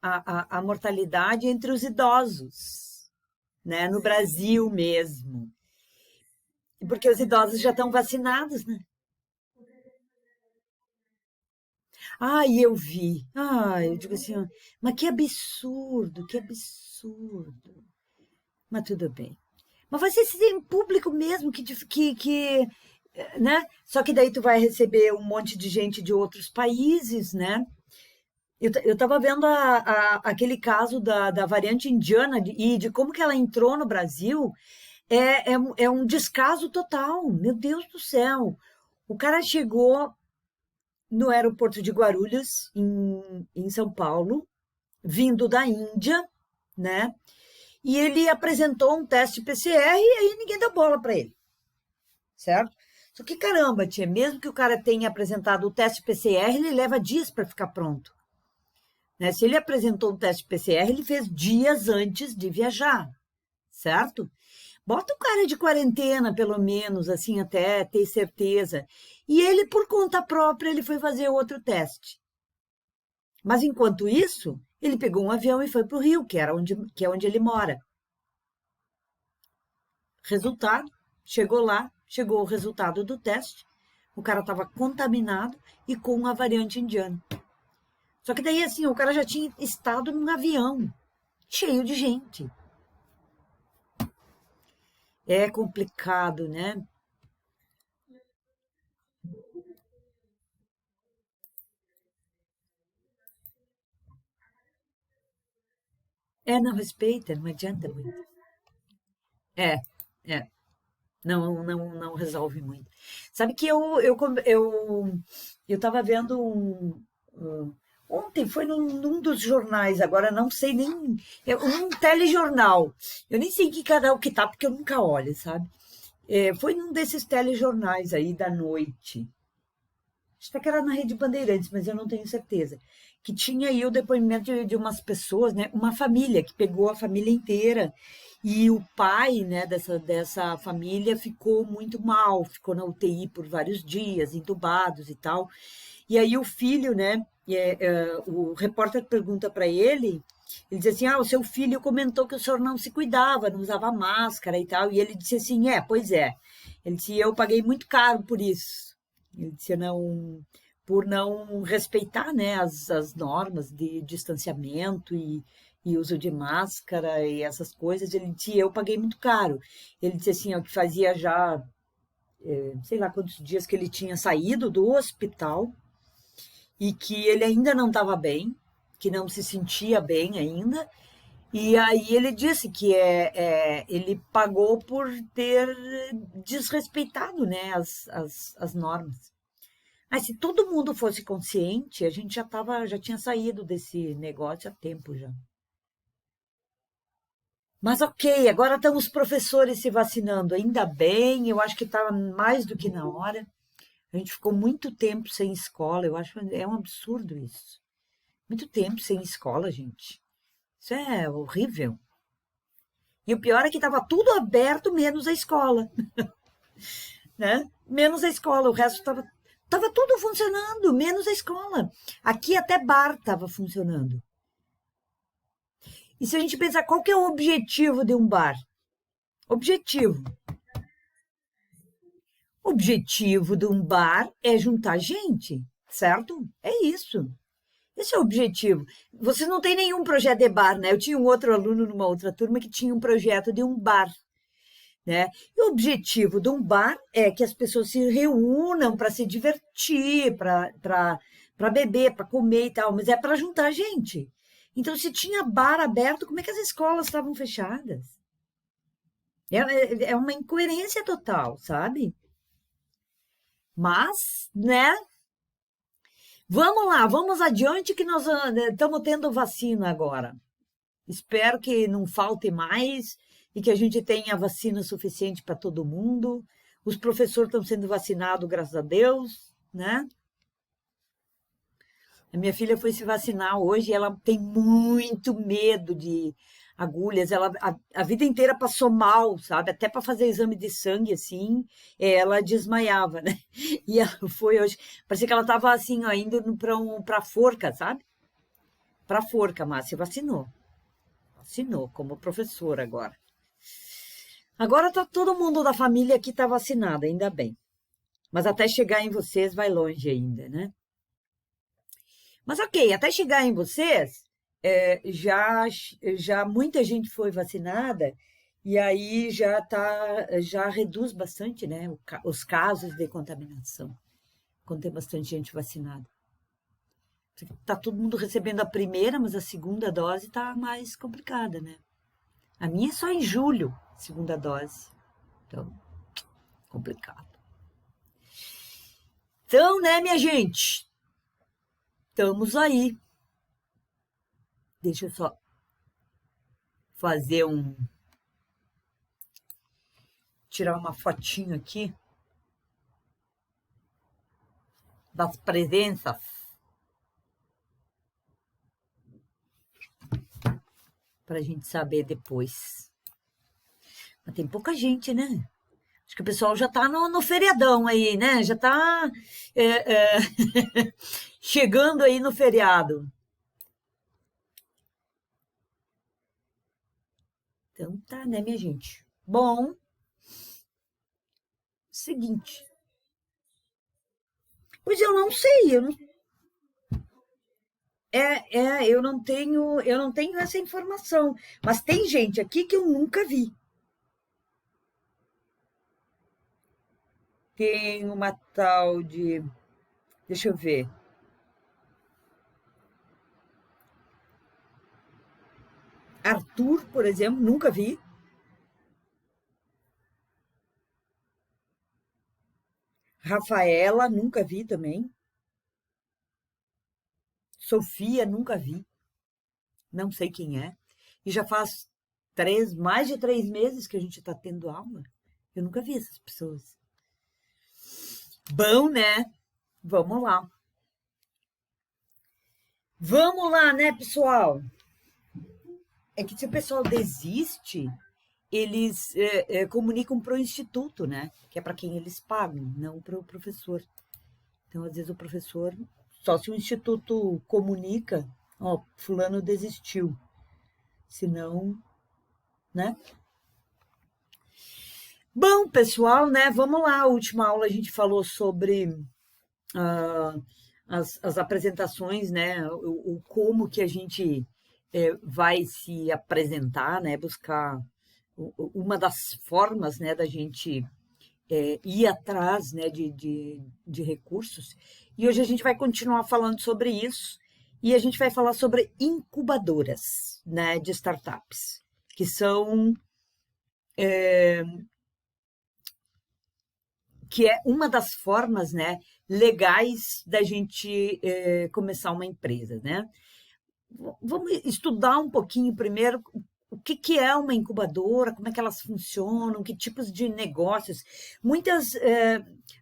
a mortalidade entre os idosos, né? No Brasil mesmo. Porque os idosos já estão vacinados, né? Ai, eu vi. Ai, eu digo assim, ó, mas que absurdo, que absurdo. Mas tudo bem. Mas vai ser em público mesmo né? Só que daí tu vai receber um monte de gente de outros países, né? Eu estava vendo aquele caso da variante indiana e de como que ela entrou no Brasil. É um descaso total. Meu Deus do céu. O cara chegou no aeroporto de Guarulhos, em São Paulo, vindo da Índia, né? E ele apresentou um teste PCR e aí ninguém deu bola para ele, certo? Só que caramba, tia, mesmo que o cara tenha apresentado o teste PCR, ele leva dias para ficar pronto. Né? Se ele apresentou um teste PCR, ele fez dias antes de viajar, certo? Bota o cara de quarentena, pelo menos, assim, até ter certeza. E ele, por conta própria, ele foi fazer outro teste. Mas, enquanto isso, ele pegou um avião e foi para o Rio, que é onde ele mora. Resultado, chegou lá, chegou o resultado do teste, o cara estava contaminado e com a variante indiana. Só que daí, assim, o cara já tinha estado num avião, cheio de gente. É complicado, né? Não respeita, não adianta muito. É, é. Não resolve muito. Sabe que eu estava vendo ontem foi num dos jornais, agora não sei nem. Um telejornal. Eu nem sei em que canal que tá, porque eu nunca olho, sabe? Foi num desses telejornais aí da noite. Acho que era na Rede Bandeirantes, mas eu não tenho certeza. Que tinha aí o depoimento de umas pessoas, né? Uma família que pegou a família inteira. E o pai, né, dessa família ficou muito mal, ficou na UTI por vários dias, entubados e tal. E aí o filho, né, o repórter pergunta para ele diz assim, o seu filho comentou que o senhor não se cuidava, não usava máscara e tal. E ele disse assim, pois é. Ele disse, eu paguei muito caro por isso. Ele disse, não, por não respeitar, né, as normas de distanciamento e uso de máscara e essas coisas. Ele disse, eu paguei muito caro. Ele disse assim, que fazia já, sei lá quantos dias que ele tinha saído do hospital e que ele ainda não estava bem, que não se sentia bem ainda. E aí ele disse que ele pagou por ter desrespeitado, né, as normas. Mas se todo mundo fosse consciente, a gente já tinha saído desse negócio há tempo já. Mas ok, agora estão os professores se vacinando, ainda bem, eu acho que está mais do que na hora. A gente ficou muito tempo sem escola, eu acho um absurdo isso. Muito tempo sem escola, gente. Isso é horrível. E o pior é que estava tudo aberto, menos a escola, né? Menos a escola, o resto tava tudo funcionando, menos a escola. Aqui até bar estava funcionando. E se a gente pensar qual que é o objetivo de um bar? Objetivo. O objetivo de um bar é juntar gente, certo? É isso. Esse é o objetivo. Você não tem nenhum projeto de bar, né? Eu tinha um outro aluno numa outra turma que tinha um projeto de um bar, né? E o objetivo de um bar é que as pessoas se reúnam para se divertir, para beber, para comer e tal, mas é para juntar gente. Então, se tinha bar aberto, como é que as escolas estavam fechadas? É uma incoerência total, sabe? Mas, né? Vamos lá, vamos adiante que nós estamos tendo vacina agora. Espero que não falte mais e que a gente tenha vacina suficiente para todo mundo. Os professores estão sendo vacinados, graças a Deus, né? A minha filha foi se vacinar hoje e ela tem muito medo de agulhas. Ela a vida inteira passou mal, sabe? Até para fazer exame de sangue, assim, ela desmaiava, né? E ela foi hoje. Parecia que ela estava assim, ó, indo para forca, sabe? para forca, a Márcia vacinou. Vacinou como professora agora. Agora tá todo mundo da família aqui tá vacinado, ainda bem. Mas até chegar em vocês vai longe ainda, né? Mas ok, até chegar em vocês, já muita gente foi vacinada e aí já reduz bastante, né, os casos de contaminação, quando tem bastante gente vacinada. Tá todo mundo recebendo a primeira, mas a segunda dose tá mais complicada, né? A minha é só em julho, segunda dose. Então, complicado. Então, né, minha gente? Estamos aí. Deixa eu só fazer tirar uma fotinho aqui das presenças. Para a gente saber depois. Mas tem pouca gente, né? Acho que o pessoal já tá no feriadão aí, né? Já tá chegando aí no feriado. Então tá, né, minha gente? Bom, seguinte. Pois eu não sei, eu não tenho essa informação. Mas tem gente aqui que eu nunca vi. Tem uma tal de, deixa eu ver. Arthur, por exemplo, nunca vi. Rafaela, nunca vi também. Sofia, nunca vi. Não sei quem é. E já faz mais de 3 meses que a gente está tendo aula. Eu nunca vi essas pessoas. Bom, né? Vamos lá. Vamos lá, né, pessoal? É que se o pessoal desiste, eles comunicam para o instituto, né? Que é para quem eles pagam, não para o professor. Então, às vezes, o professor, só se o instituto comunica, ó, fulano desistiu. Senão, né? Bom, pessoal, né? Vamos lá. A última aula a gente falou sobre as apresentações, né? O como que a gente vai se apresentar, né? Buscar uma das formas, né, da gente ir atrás, né, de recursos. E hoje a gente vai continuar falando sobre isso e a gente vai falar sobre incubadoras, né, de startups, que são que é uma das formas, né, legais da gente começar uma empresa, né? Vamos estudar um pouquinho primeiro o que é uma incubadora, como é que elas funcionam, que tipos de negócios. Muitas,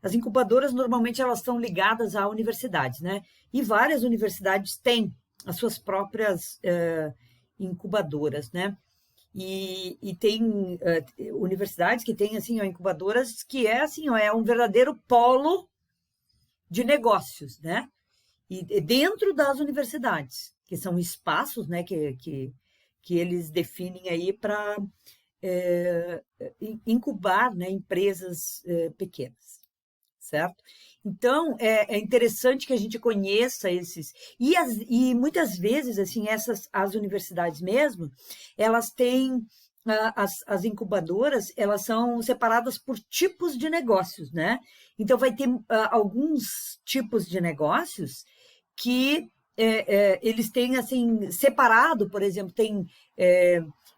as incubadoras normalmente elas estão ligadas a universidades, né? E várias universidades têm as suas próprias incubadoras, né? E tem universidades que têm assim, ó, incubadoras que é assim, ó, é um verdadeiro polo de negócios, né? E dentro das universidades, que são espaços, né, que eles definem aí para incubar, né, empresas pequenas, certo? Então, é interessante que a gente conheça esses. E muitas vezes, assim, as universidades mesmo, elas têm. As incubadoras, elas são separadas por tipos de negócios, né? Então, vai ter alguns tipos de negócios que eles têm, assim, separado, por exemplo, tem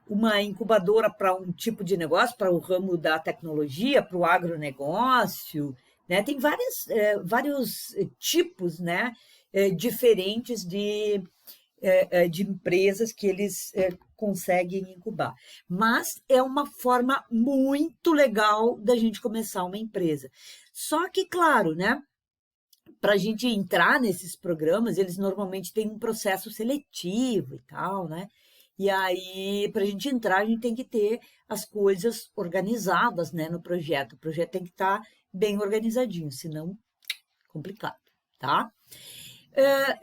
uma incubadora para um tipo de negócio, para o ramo da tecnologia, para o agronegócio, né? Tem vários tipos, né, diferentes de empresas que eles conseguem incubar. Mas é uma forma muito legal da gente começar uma empresa. Só que, claro, né, para a gente entrar nesses programas, eles normalmente têm um processo seletivo e tal, né? E aí, para a gente entrar, a gente tem que ter as coisas organizadas, né, no projeto. O projeto tem que estar bem organizadinho, senão complicado, tá?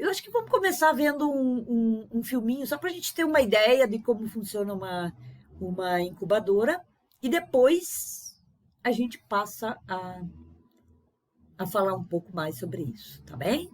Eu acho que vamos começar vendo um filminho, só para a gente ter uma ideia de como funciona uma incubadora, e depois a gente passa a falar um pouco mais sobre isso, tá bem?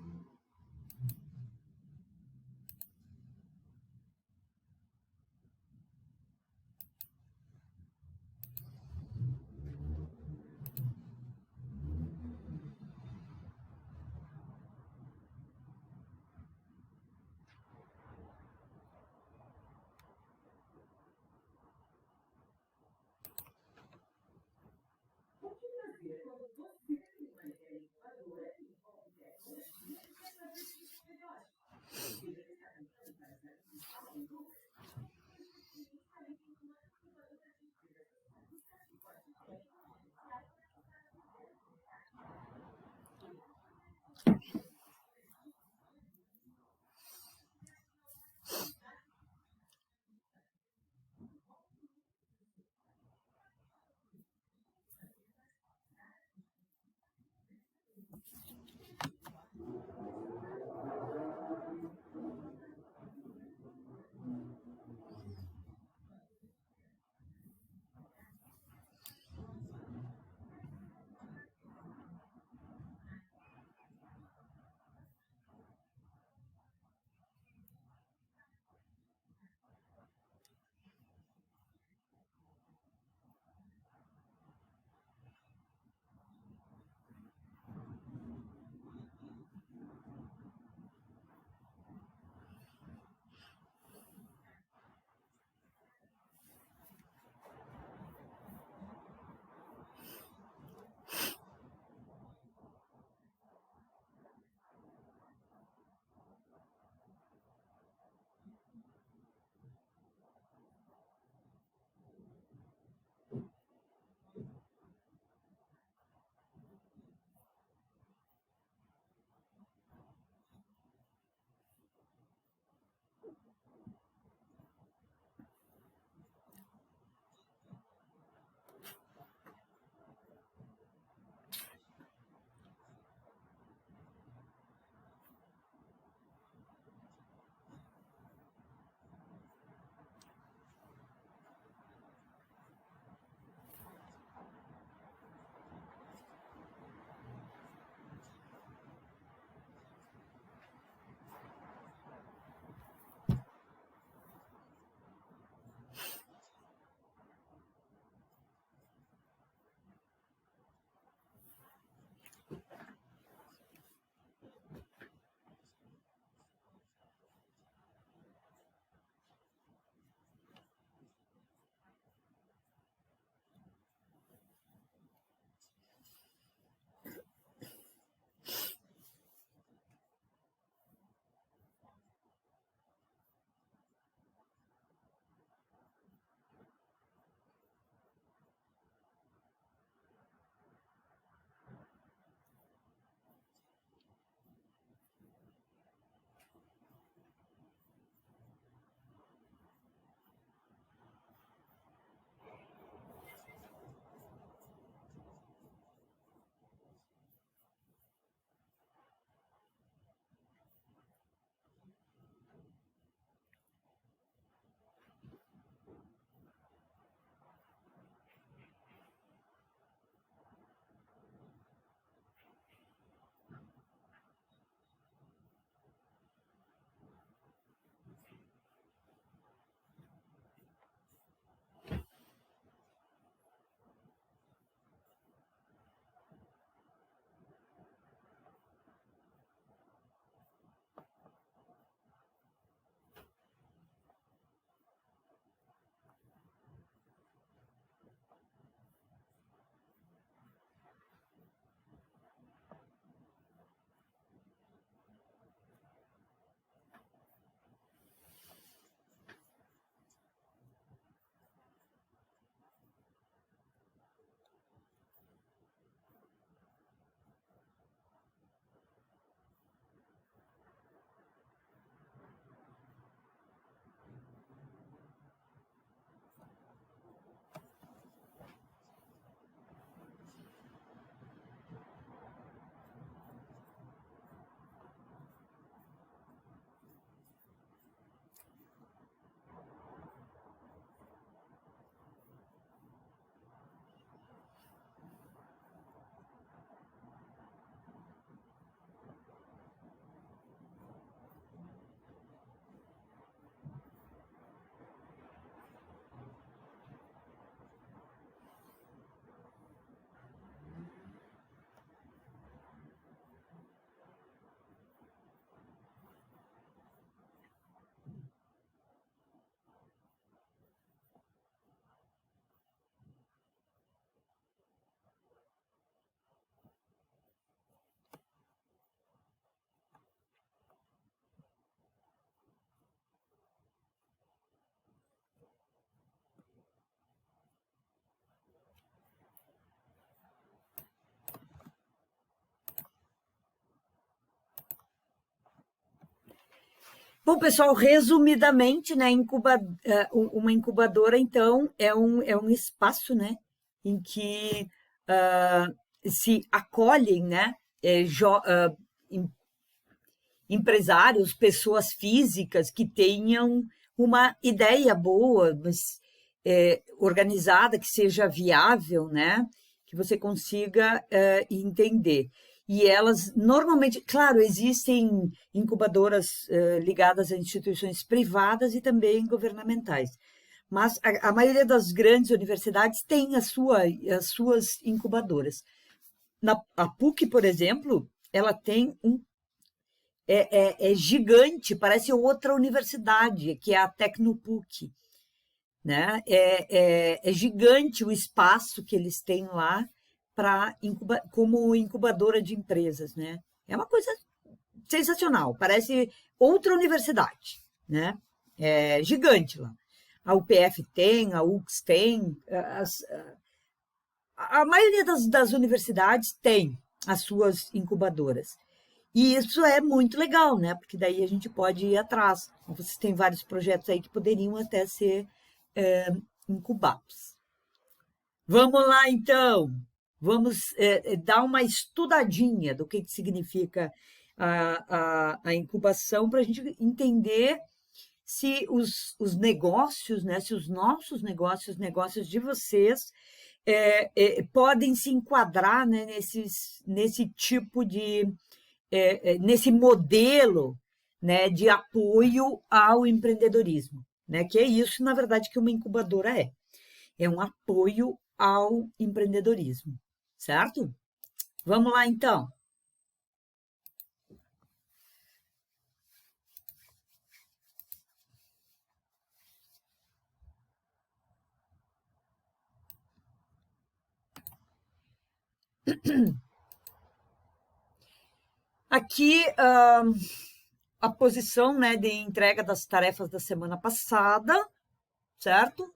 Bom, pessoal, resumidamente, né, uma incubadora, então, é um espaço, né, em que ah, se acolhem, né, em- empresários, pessoas físicas que tenham uma ideia boa, mas organizada, que seja viável, né, que você consiga entender. E elas, normalmente, claro, existem incubadoras ligadas a instituições privadas e também governamentais, mas a maioria das grandes universidades tem as suas incubadoras. A PUC, por exemplo, ela tem é gigante, parece outra universidade, que é a Tecnopuc, né? É gigante o espaço que eles têm lá como incubadora de empresas, né? É uma coisa sensacional, parece outra universidade, né? É gigante lá. A UPF tem, a UX tem, a maioria das universidades tem as suas incubadoras. E isso é muito legal, né? Porque daí a gente pode ir atrás. Vocês têm vários projetos aí que poderiam até ser incubados. Vamos lá, então. Vamos dar uma estudadinha do que significa a incubação para a gente entender se os negócios, né, se os nossos negócios, os negócios de vocês, podem se enquadrar, né, nesse tipo de, nesse modelo, né, de apoio ao empreendedorismo, né, que é isso, na verdade, que uma incubadora é. É um apoio ao empreendedorismo, certo? Vamos lá, então. Aqui, a posição, né, de entrega das tarefas da semana passada, certo?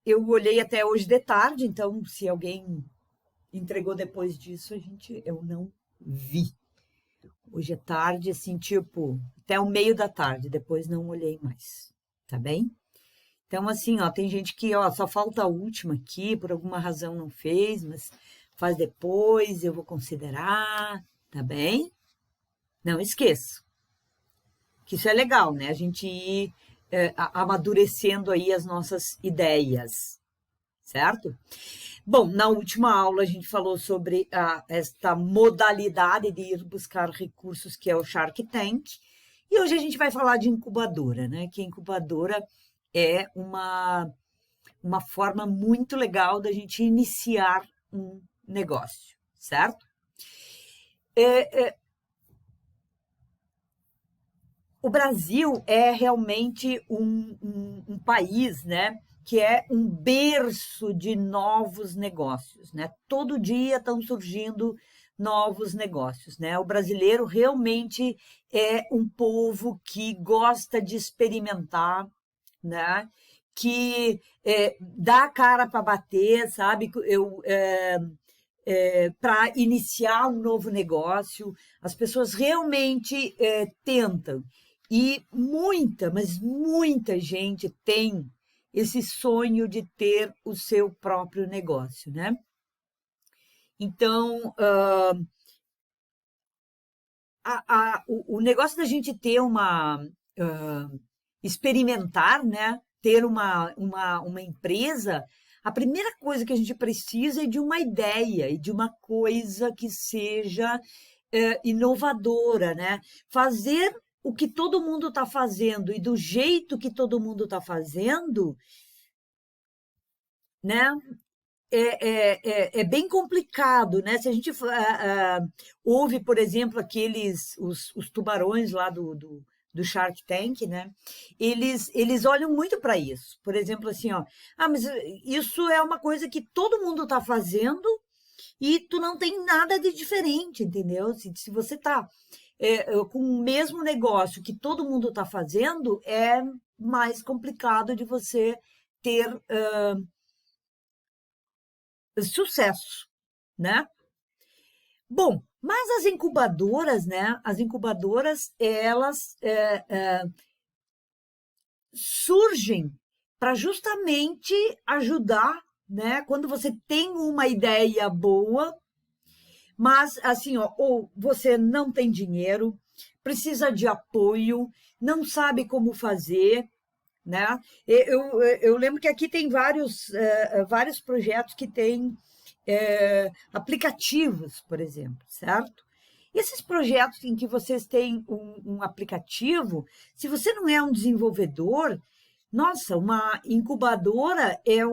Eu olhei até hoje de tarde, então, se alguém entregou depois disso, eu não vi. Hoje é tarde, assim, tipo, até o meio da tarde, depois não olhei mais, tá bem? Então, assim, ó, tem gente que, ó, só falta a última aqui, por alguma razão não fez, mas faz depois, eu vou considerar, tá bem? Não esqueça, que isso é legal, né? A gente ir amadurecendo aí as nossas ideias, certo? Bom, na última aula a gente falou sobre esta modalidade de ir buscar recursos, que é o Shark Tank, e hoje a gente vai falar de incubadora, né? Que incubadora é uma forma muito legal da gente iniciar um negócio, certo? O Brasil é realmente um país, né, que é um berço de novos negócios, né? Todo dia estão surgindo novos negócios, né? O brasileiro realmente é um povo que gosta de experimentar, né? Que dá a cara para bater, sabe? Para iniciar um novo negócio, as pessoas realmente tentam. E muita, mas muita gente tem esse sonho de ter o seu próprio negócio, né? Então, o negócio da gente ter experimentar, né? Ter uma empresa, a primeira coisa que a gente precisa é de uma ideia e de uma coisa que seja inovadora, né? Fazer o que todo mundo está fazendo e do jeito que todo mundo está fazendo, né? É bem complicado, né? Se a gente ouve, por exemplo, os tubarões lá do Shark Tank, né? Eles olham muito para isso. Por exemplo, assim, ó, mas isso é uma coisa que todo mundo está fazendo e tu não tem nada de diferente, entendeu? Se você está com o mesmo negócio que todo mundo está fazendo, é mais complicado de você ter sucesso, né? Bom, Mas as incubadoras, né? As incubadoras, elas surgem para justamente ajudar, né? Quando você tem uma ideia boa, mas assim, ó, ou você não tem dinheiro, precisa de apoio, não sabe como fazer, né? Eu lembro que aqui tem vários projetos que têm aplicativos, por exemplo, certo? Esses projetos em que vocês têm um aplicativo, se você não é um desenvolvedor, nossa, uma incubadora é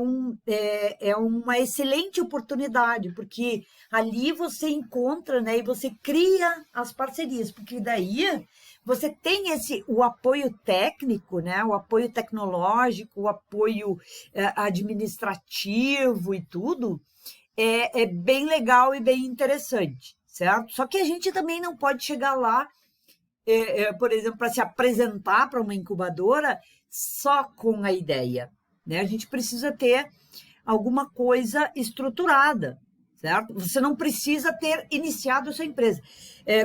uma excelente oportunidade, porque ali você encontra, né, e você cria as parcerias, porque daí você tem o apoio técnico, né, o apoio tecnológico, o apoio administrativo e tudo, é bem legal e bem interessante, certo? Só que a gente também não pode chegar lá por exemplo, para se apresentar para uma incubadora só com a ideia, né? A gente precisa ter alguma coisa estruturada, certo? Você não precisa ter iniciado a sua empresa.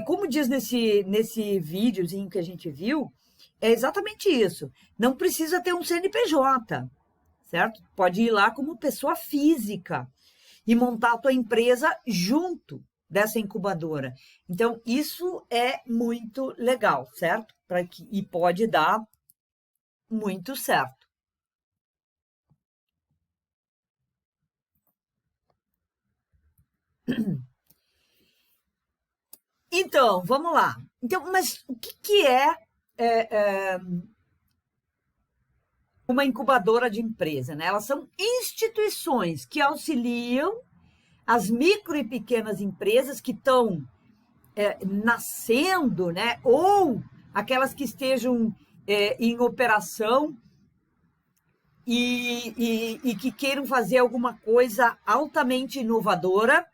Como diz nesse videozinho que a gente viu, é exatamente isso. Não precisa ter um CNPJ, certo? Pode ir lá como pessoa física e montar a tua empresa junto dessa incubadora. Então, isso é muito legal, certo? E pode dar muito certo. Então, vamos lá. Então, mas o que é uma incubadora de empresa, né? Elas são instituições que auxiliam as micro e pequenas empresas que estão nascendo, né? Ou aquelas que estejam em operação e que queiram fazer alguma coisa altamente inovadora,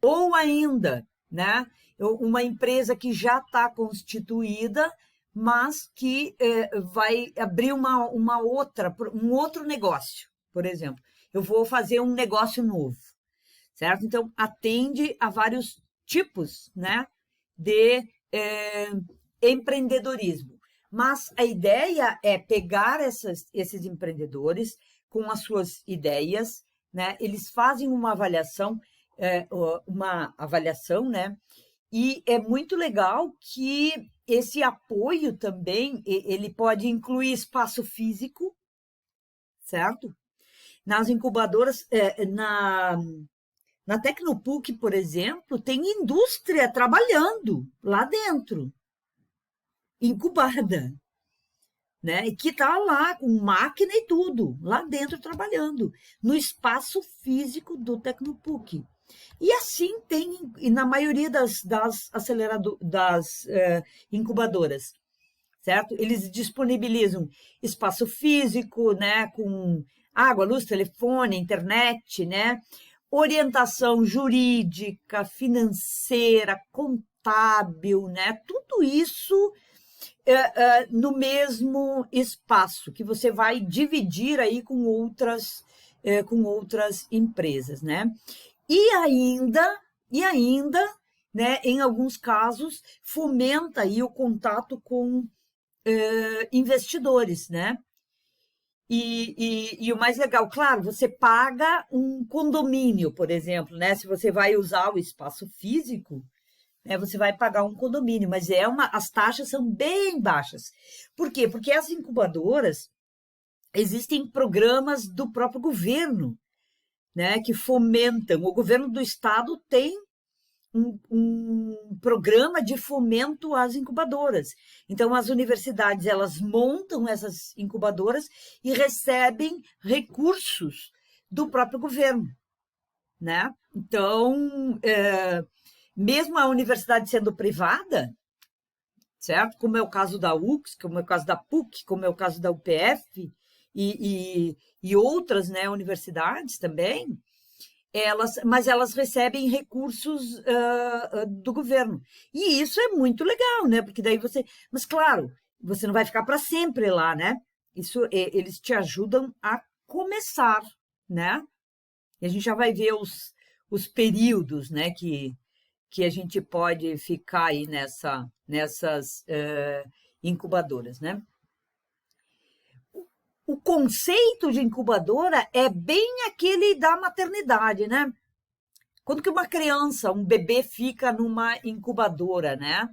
ou ainda, né, uma empresa que já está constituída, mas que vai abrir um outro negócio, por exemplo. Eu vou fazer um negócio novo, certo? Então, atende a vários tipos, né, de empreendedorismo. Mas a ideia é pegar esses empreendedores com as suas ideias, né? Eles fazem uma avaliação, né? E é muito legal que esse apoio também, ele pode incluir espaço físico, certo? Nas incubadoras, na Tecnopuc, por exemplo, tem indústria trabalhando lá dentro, incubada, né? E que está lá com máquina e tudo, lá dentro trabalhando, no espaço físico do Tecnopuc. E assim tem e na maioria das incubadoras, certo? Eles disponibilizam espaço físico, né, com água, luz, telefone, internet, né? Orientação jurídica, financeira, contábil, né? Tudo isso no mesmo espaço que você vai dividir aí com outras empresas, né? E ainda, né, em alguns casos, fomenta aí o contato com investidores, né? E o mais legal, claro, você paga um condomínio, por exemplo, né? Se você vai usar o espaço físico, né, você vai pagar um condomínio, mas as taxas são bem baixas. Por quê? Porque as incubadoras existem programas do próprio governo, né, que fomentam. O governo do estado tem um programa de fomento às incubadoras. Então, as universidades elas montam essas incubadoras e recebem recursos do próprio governo, né? Então, mesmo a universidade sendo privada, certo? Como é o caso da UX, como é o caso da PUC, como é o caso da UPF e outras, né, universidades também, mas elas recebem recursos do governo. E isso é muito legal, né? Porque daí Mas, claro, você não vai ficar para sempre lá, né? Eles te ajudam a começar, né? E a gente já vai ver os períodos, né, que a gente pode ficar aí nessas incubadoras, né? O conceito de incubadora é bem aquele da maternidade, né? Quando que uma criança, um bebê fica numa incubadora, né?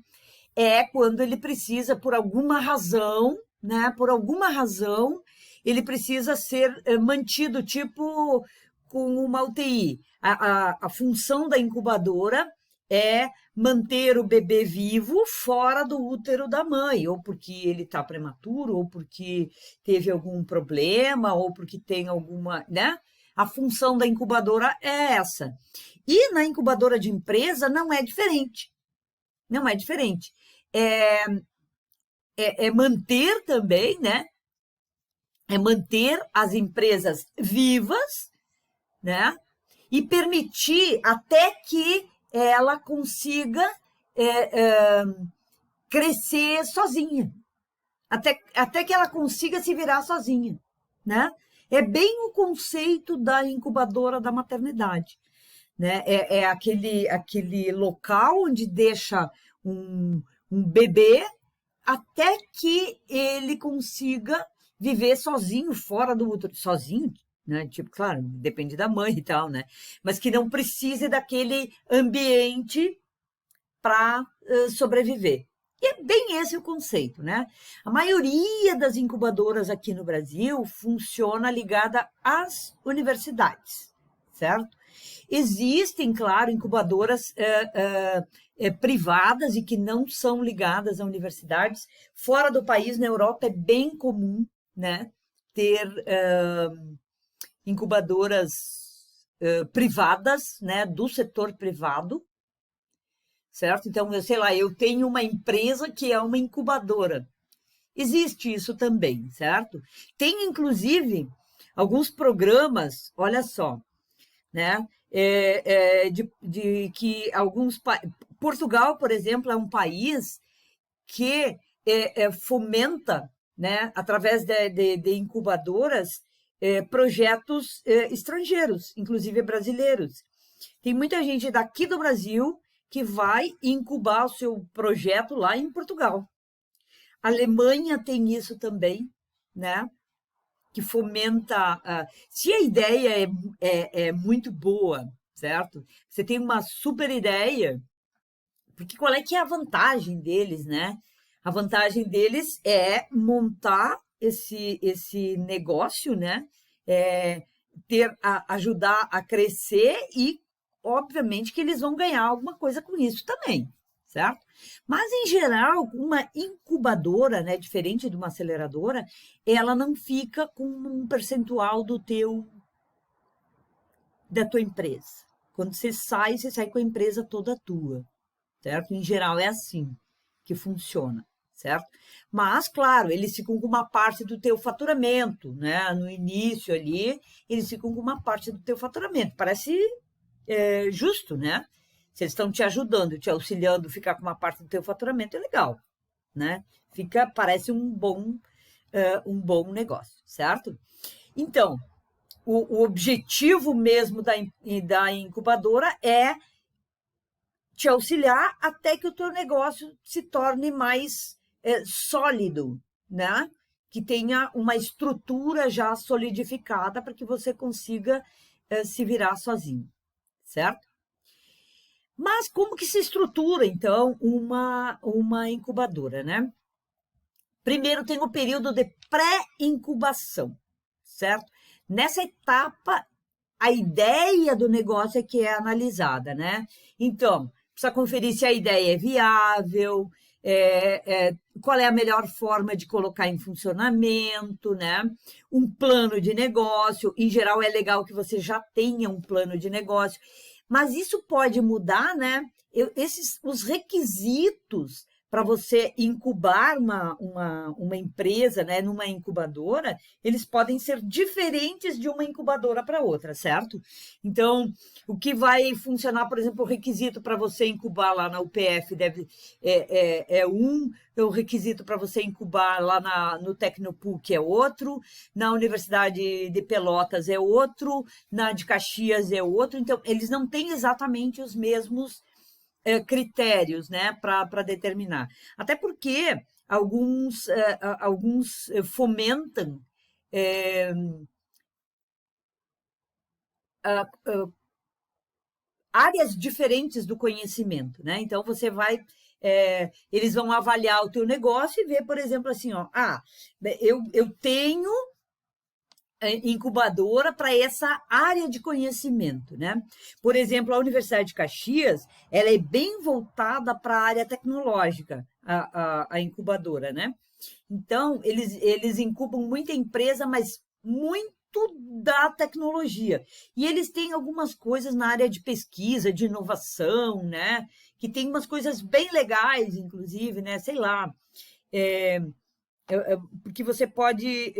É quando ele precisa, por alguma razão, né? Por alguma razão, ele precisa ser mantido, tipo com uma UTI. A função da incubadora é manter o bebê vivo fora do útero da mãe, ou porque ele está prematuro, ou porque teve algum problema, ou porque tem alguma, né? A função da incubadora é essa. E na incubadora de empresa não é diferente. Não é diferente. É manter também, né? É manter as empresas vivas, né? E permitir até que ela consiga crescer sozinha, até que ela consiga se virar sozinha, né? É bem o conceito da incubadora da maternidade, né? É aquele local onde deixa um bebê até que ele consiga viver sozinho, fora do útero, sozinho, né? Tipo, claro, depende da mãe e tal, né? Mas que não precise daquele ambiente para sobreviver. E é bem esse o conceito, né? A maioria das incubadoras aqui no Brasil funciona ligada às universidades, certo? Existem, claro, incubadoras privadas e que não são ligadas a universidades. Fora do país, na Europa, é bem comum, né, ter incubadoras privadas, né, do setor privado, certo? Então, eu sei lá, eu tenho uma empresa que é uma incubadora. Existe isso também, certo? Tem, inclusive, alguns programas, olha só, né? De que alguns... Portugal, por exemplo, é um país que fomenta, né, através de incubadoras, projetos estrangeiros, inclusive brasileiros. Tem muita gente daqui do Brasil que vai incubar o seu projeto lá em Portugal. A Alemanha tem isso também, né? Que fomenta. Se a ideia é muito boa, certo? Você tem uma super ideia, porque qual é que é a vantagem deles, né? A vantagem deles é montar esse negócio, né? Ajudar a crescer e, obviamente, que eles vão ganhar alguma coisa com isso também, certo? Mas, em geral, uma incubadora, né, diferente de uma aceleradora, ela não fica com um percentual da tua empresa. Quando você sai com a empresa toda tua, certo? Em geral, é assim que funciona, certo? Mas, claro, eles ficam com uma parte do teu faturamento, né? No início ali, eles ficam com uma parte do teu faturamento. Parece justo, né? Se eles estão te ajudando, te auxiliando, ficar com uma parte do teu faturamento é legal, né? Parece um bom negócio, certo? Então, o objetivo mesmo da incubadora é te auxiliar até que o teu negócio se torne mais sólido, né? Que tenha uma estrutura já solidificada para que você consiga se virar sozinho, certo? Mas como que se estrutura, então, uma incubadora, né? Primeiro tem o período de pré-incubação, certo? Nessa etapa, a ideia do negócio é que é analisada, né? Então, precisa conferir se a ideia é viável, qual é a melhor forma de colocar em funcionamento, né? Um plano de negócio. Em geral, é legal que você já tenha um plano de negócio. Mas isso pode mudar, né? Os requisitos para você incubar uma empresa, né, numa incubadora, eles podem ser diferentes de uma incubadora para outra, certo? Então, o que vai funcionar, por exemplo, o requisito para você incubar lá na UPF o requisito para você incubar lá no Tecnopuc é outro, na Universidade de Pelotas é outro, na de Caxias é outro. Então, eles não têm exatamente os mesmos critérios, né, para determinar. Até porque alguns fomentam áreas diferentes do conhecimento, né? Então, você vai... eles vão avaliar o teu negócio e ver, por exemplo, assim, ó, eu tenho incubadora para essa área de conhecimento, né? Por exemplo, a Universidade de Caxias, ela é bem voltada para a área tecnológica, a incubadora, né? Então, eles incubam muita empresa, mas muito da tecnologia. E eles têm algumas coisas na área de pesquisa, de inovação, né? Que tem umas coisas bem legais, inclusive, né? Sei lá, porque você pode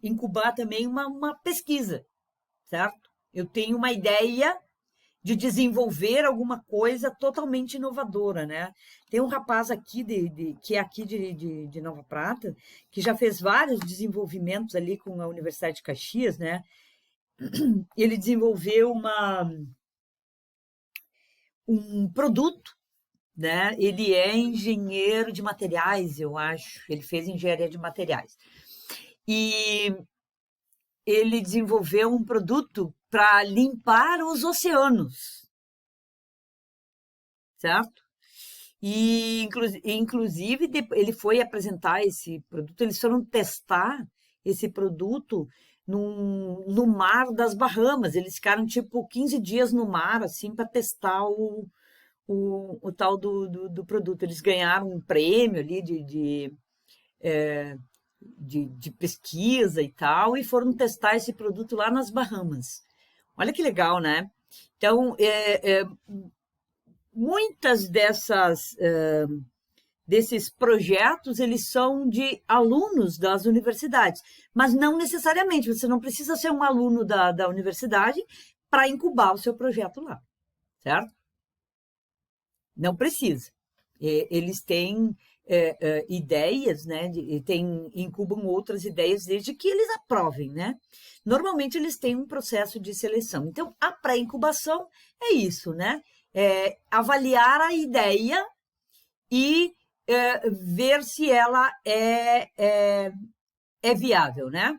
incubar também uma pesquisa, certo? Eu tenho uma ideia de desenvolver alguma coisa totalmente inovadora, né? Tem um rapaz aqui, que é aqui de Nova Prata, que já fez vários desenvolvimentos ali com a Universidade de Caxias, né? Ele desenvolveu um produto, né? Ele é engenheiro de materiais, eu acho. Ele fez engenharia de materiais. E ele desenvolveu um produto para limpar os oceanos, certo? E, inclusive, ele foi apresentar esse produto, eles foram testar esse produto no mar das Bahamas. Eles ficaram, tipo, 15 dias no mar, assim, para testar o tal do produto. Eles ganharam um prêmio ali de pesquisa e tal, e foram testar esse produto lá nas Bahamas. Olha que legal, né? Então, muitas desses projetos, eles são de alunos das universidades, mas não necessariamente, você não precisa ser um aluno da universidade para incubar o seu projeto lá, certo? Não precisa. Eles têm ideias, né? Incubam outras ideias desde que eles aprovem, né? Normalmente eles têm um processo de seleção. Então, a pré-incubação é isso, né? Avaliar a ideia e ver se ela é viável, né?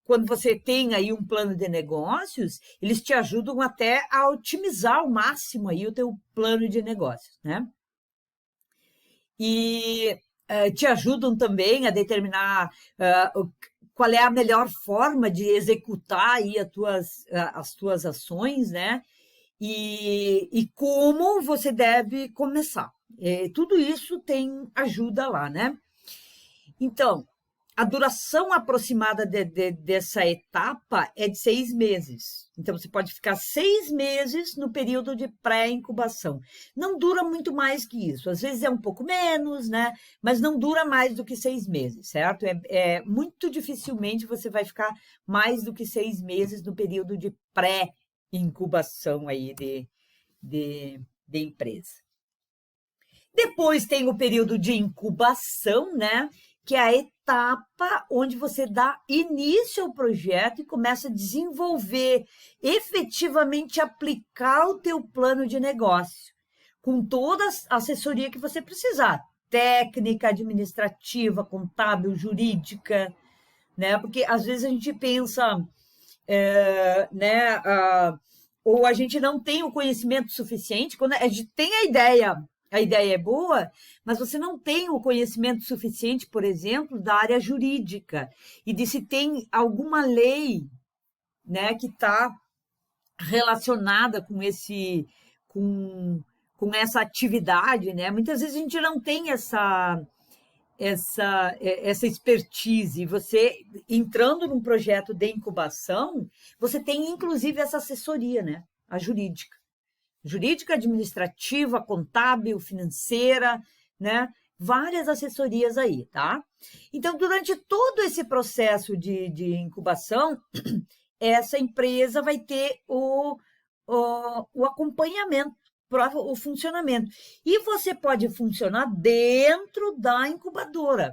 Quando você tem aí um plano de negócios, eles te ajudam até a otimizar ao máximo aí o teu plano de negócios, né? E te ajudam também a determinar qual é a melhor forma de executar aí as tuas ações, né? E como você deve começar. Tudo isso tem ajuda lá, né? Então, a duração aproximada dessa etapa é de 6 meses. Então, você pode ficar 6 meses no período de pré-incubação. Não dura muito mais que isso. Às vezes é um pouco menos, né? Mas não dura mais do que 6 meses, certo? Muito dificilmente você vai ficar mais do que 6 meses no período de pré-incubação aí de empresa. Depois tem o período de incubação, né? Que é a etapa onde você dá início ao projeto e começa a desenvolver, efetivamente aplicar o teu plano de negócio, com toda a assessoria que você precisar, técnica, administrativa, contábil, jurídica, né? Porque às vezes a gente pensa, né? Ou a gente não tem o conhecimento suficiente, quando a gente tem a ideia é boa, mas você não tem o conhecimento suficiente, por exemplo, da área jurídica e de se tem alguma lei, né, que está relacionada com essa atividade, né? Muitas vezes a gente não tem essa expertise. Você, entrando num projeto de incubação, você tem, inclusive, essa assessoria, né? A jurídica, administrativa, contábil, financeira, né? Várias assessorias aí, tá? Então, durante todo esse processo de incubação, essa empresa vai ter o acompanhamento para o funcionamento. E você pode funcionar dentro da incubadora,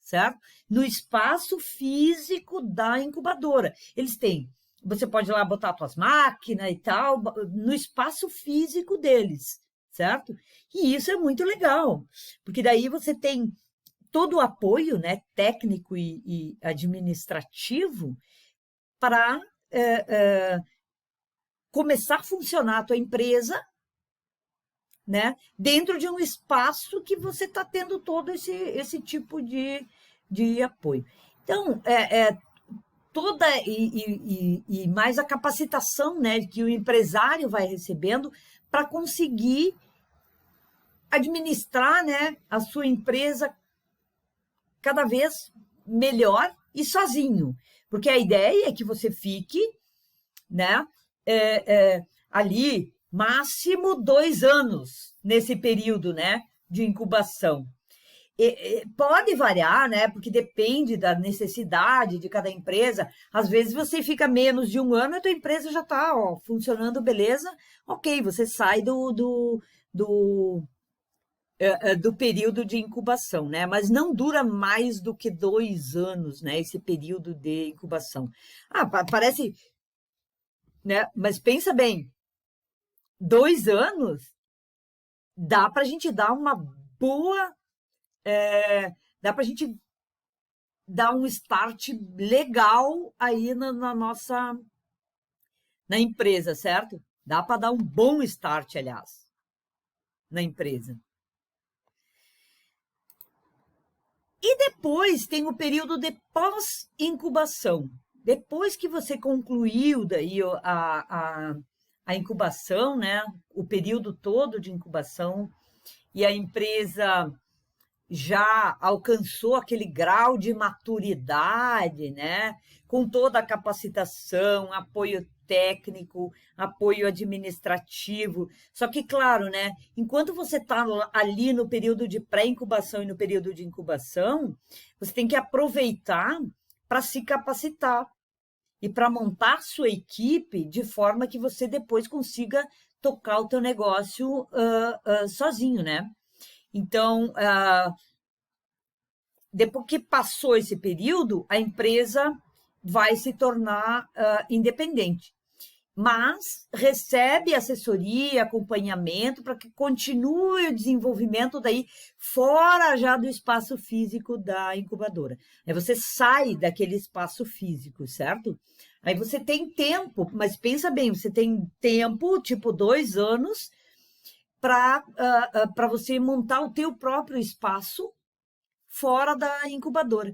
certo? No espaço físico da incubadora. Eles têm você pode ir lá botar suas máquinas e tal, no espaço físico deles, certo? E isso é muito legal, porque daí você tem todo o apoio, né, técnico e administrativo para começar a funcionar a tua empresa, né, dentro de um espaço que você está tendo todo esse tipo de apoio. Então, toda e mais a capacitação, né, que o empresário vai recebendo para conseguir administrar, né, a sua empresa cada vez melhor e sozinho, porque a ideia é que você fique, né, ali máximo 2 anos nesse período, né, de incubação. Pode variar, né? Porque depende da necessidade de cada empresa. Às vezes você fica menos de 1 ano e a tua empresa já está funcionando, beleza? Ok, você sai do período de incubação, né? Mas não dura mais do que 2 anos, né? Esse período de incubação. Parece, né? Mas pensa bem, 2 anos dá para a gente dar uma boa, dá para a gente dar um start legal aí na empresa, certo? Dá para dar um bom start, aliás, na empresa. E depois tem o período de pós-incubação. Depois que você concluiu daí a incubação, né? O período todo de incubação, e a empresa já alcançou aquele grau de maturidade, né? Com toda a capacitação, apoio técnico, apoio administrativo. Só que, claro, né? Enquanto você está ali no período de pré-incubação e no período de incubação, você tem que aproveitar para se capacitar e para montar sua equipe de forma que você depois consiga tocar o teu negócio sozinho, né? Então, depois que passou esse período, a empresa vai se tornar independente, mas recebe assessoria, acompanhamento para que continue o desenvolvimento daí fora já do espaço físico da incubadora. Aí você sai daquele espaço físico, certo? Aí você tem tempo, mas pensa bem, você tem tempo, tipo 2 anos, para você montar o teu próprio espaço fora da incubadora,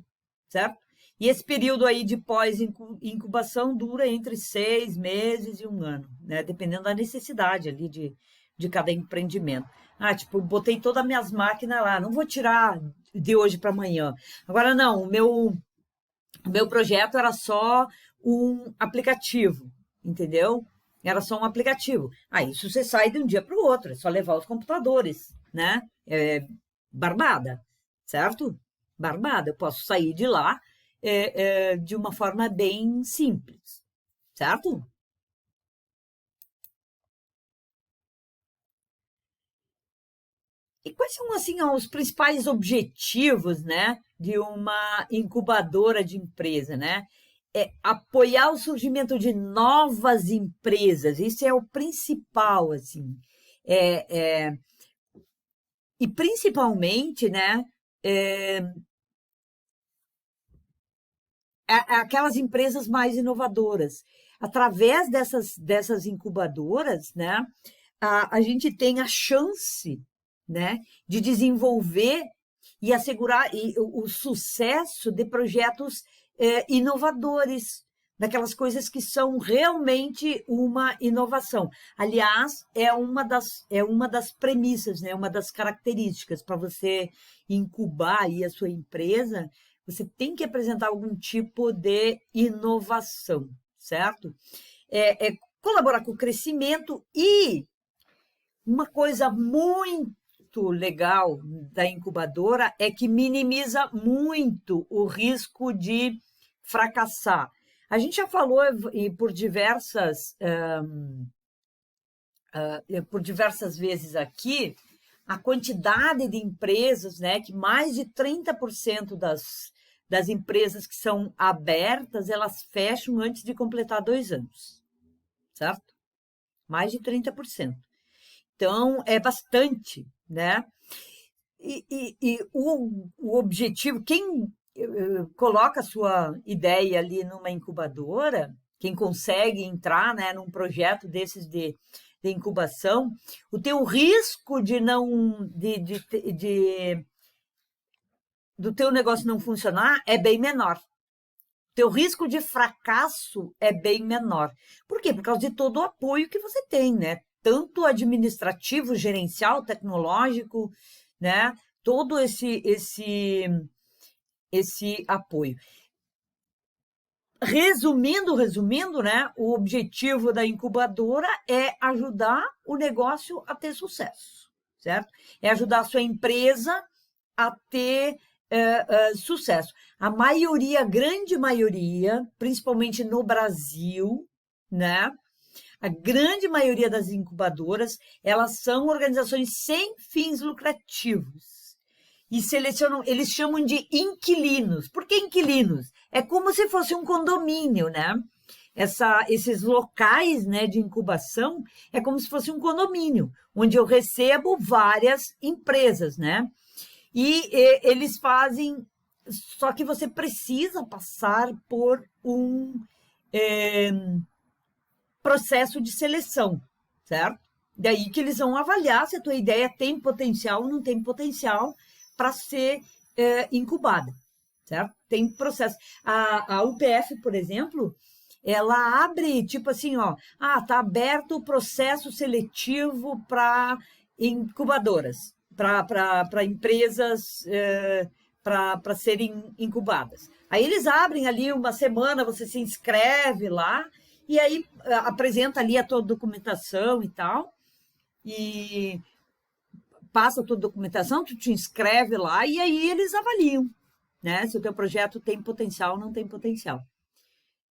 certo? E esse período aí de pós-incubação dura entre 6 meses e 1 ano, né? Dependendo da necessidade ali de cada empreendimento. Tipo, botei todas as minhas máquinas lá, não vou tirar de hoje para amanhã. Agora, não, o meu projeto era só um aplicativo, entendeu? Era só um aplicativo. Isso você sai de um dia para o outro, é só levar os computadores, né? Barbada, certo? Barbada. Eu posso sair de lá de uma forma bem simples, certo? E quais são, assim, os principais objetivos, né, de uma incubadora de empresa, né? Apoiar o surgimento de novas empresas, isso é o principal, assim. É, é, e principalmente, né, aquelas empresas mais inovadoras. Através dessas incubadoras, né, a gente tem a chance, né, de desenvolver e assegurar o sucesso de projetos inovadores, daquelas coisas que são realmente uma inovação. Aliás, é uma das premissas, né, uma das características para você incubar aí a sua empresa, você tem que apresentar algum tipo de inovação, certo? Colaborar com o crescimento e uma coisa muito legal da incubadora é que minimiza muito o risco de fracassar. A gente já falou por diversas vezes aqui a quantidade de empresas, né, que mais de 30% das empresas que são abertas, elas fecham antes de completar 2 anos, certo? Mais de 30%. Então, é bastante, né? E o objetivo, quem coloca a sua ideia ali numa incubadora, quem consegue entrar, né, num projeto desses de incubação, o teu risco de não do teu negócio não funcionar é bem menor. Teu risco de fracasso é bem menor. Por quê? Por causa de todo o apoio que você tem, né? Tanto administrativo, gerencial, tecnológico, né? Todo esse apoio. Resumindo, né? O objetivo da incubadora é ajudar o negócio a ter sucesso, certo? É ajudar a sua empresa a ter sucesso. A maioria, a grande maioria, principalmente no Brasil, né? A grande maioria das incubadoras, elas são organizações sem fins lucrativos. E selecionam, eles chamam de inquilinos. Por que inquilinos? É como se fosse um condomínio, né? Esses locais, né, de incubação é como se fosse um condomínio, onde eu recebo várias empresas, né? E eles fazem, só que você precisa passar por um processo de seleção, certo? Daí que eles vão avaliar se a tua ideia tem potencial ou não tem potencial para ser incubada, certo? Tem processo. A UPF, por exemplo, ela abre, tipo assim, ó, tá aberto o processo seletivo para incubadoras, para empresas para serem incubadas. Aí eles abrem ali uma semana, você se inscreve lá, e aí apresenta ali a tua documentação e tal, e passa a tua documentação, tu te inscreve lá, e aí eles avaliam, né? Se o teu projeto tem potencial ou não tem potencial.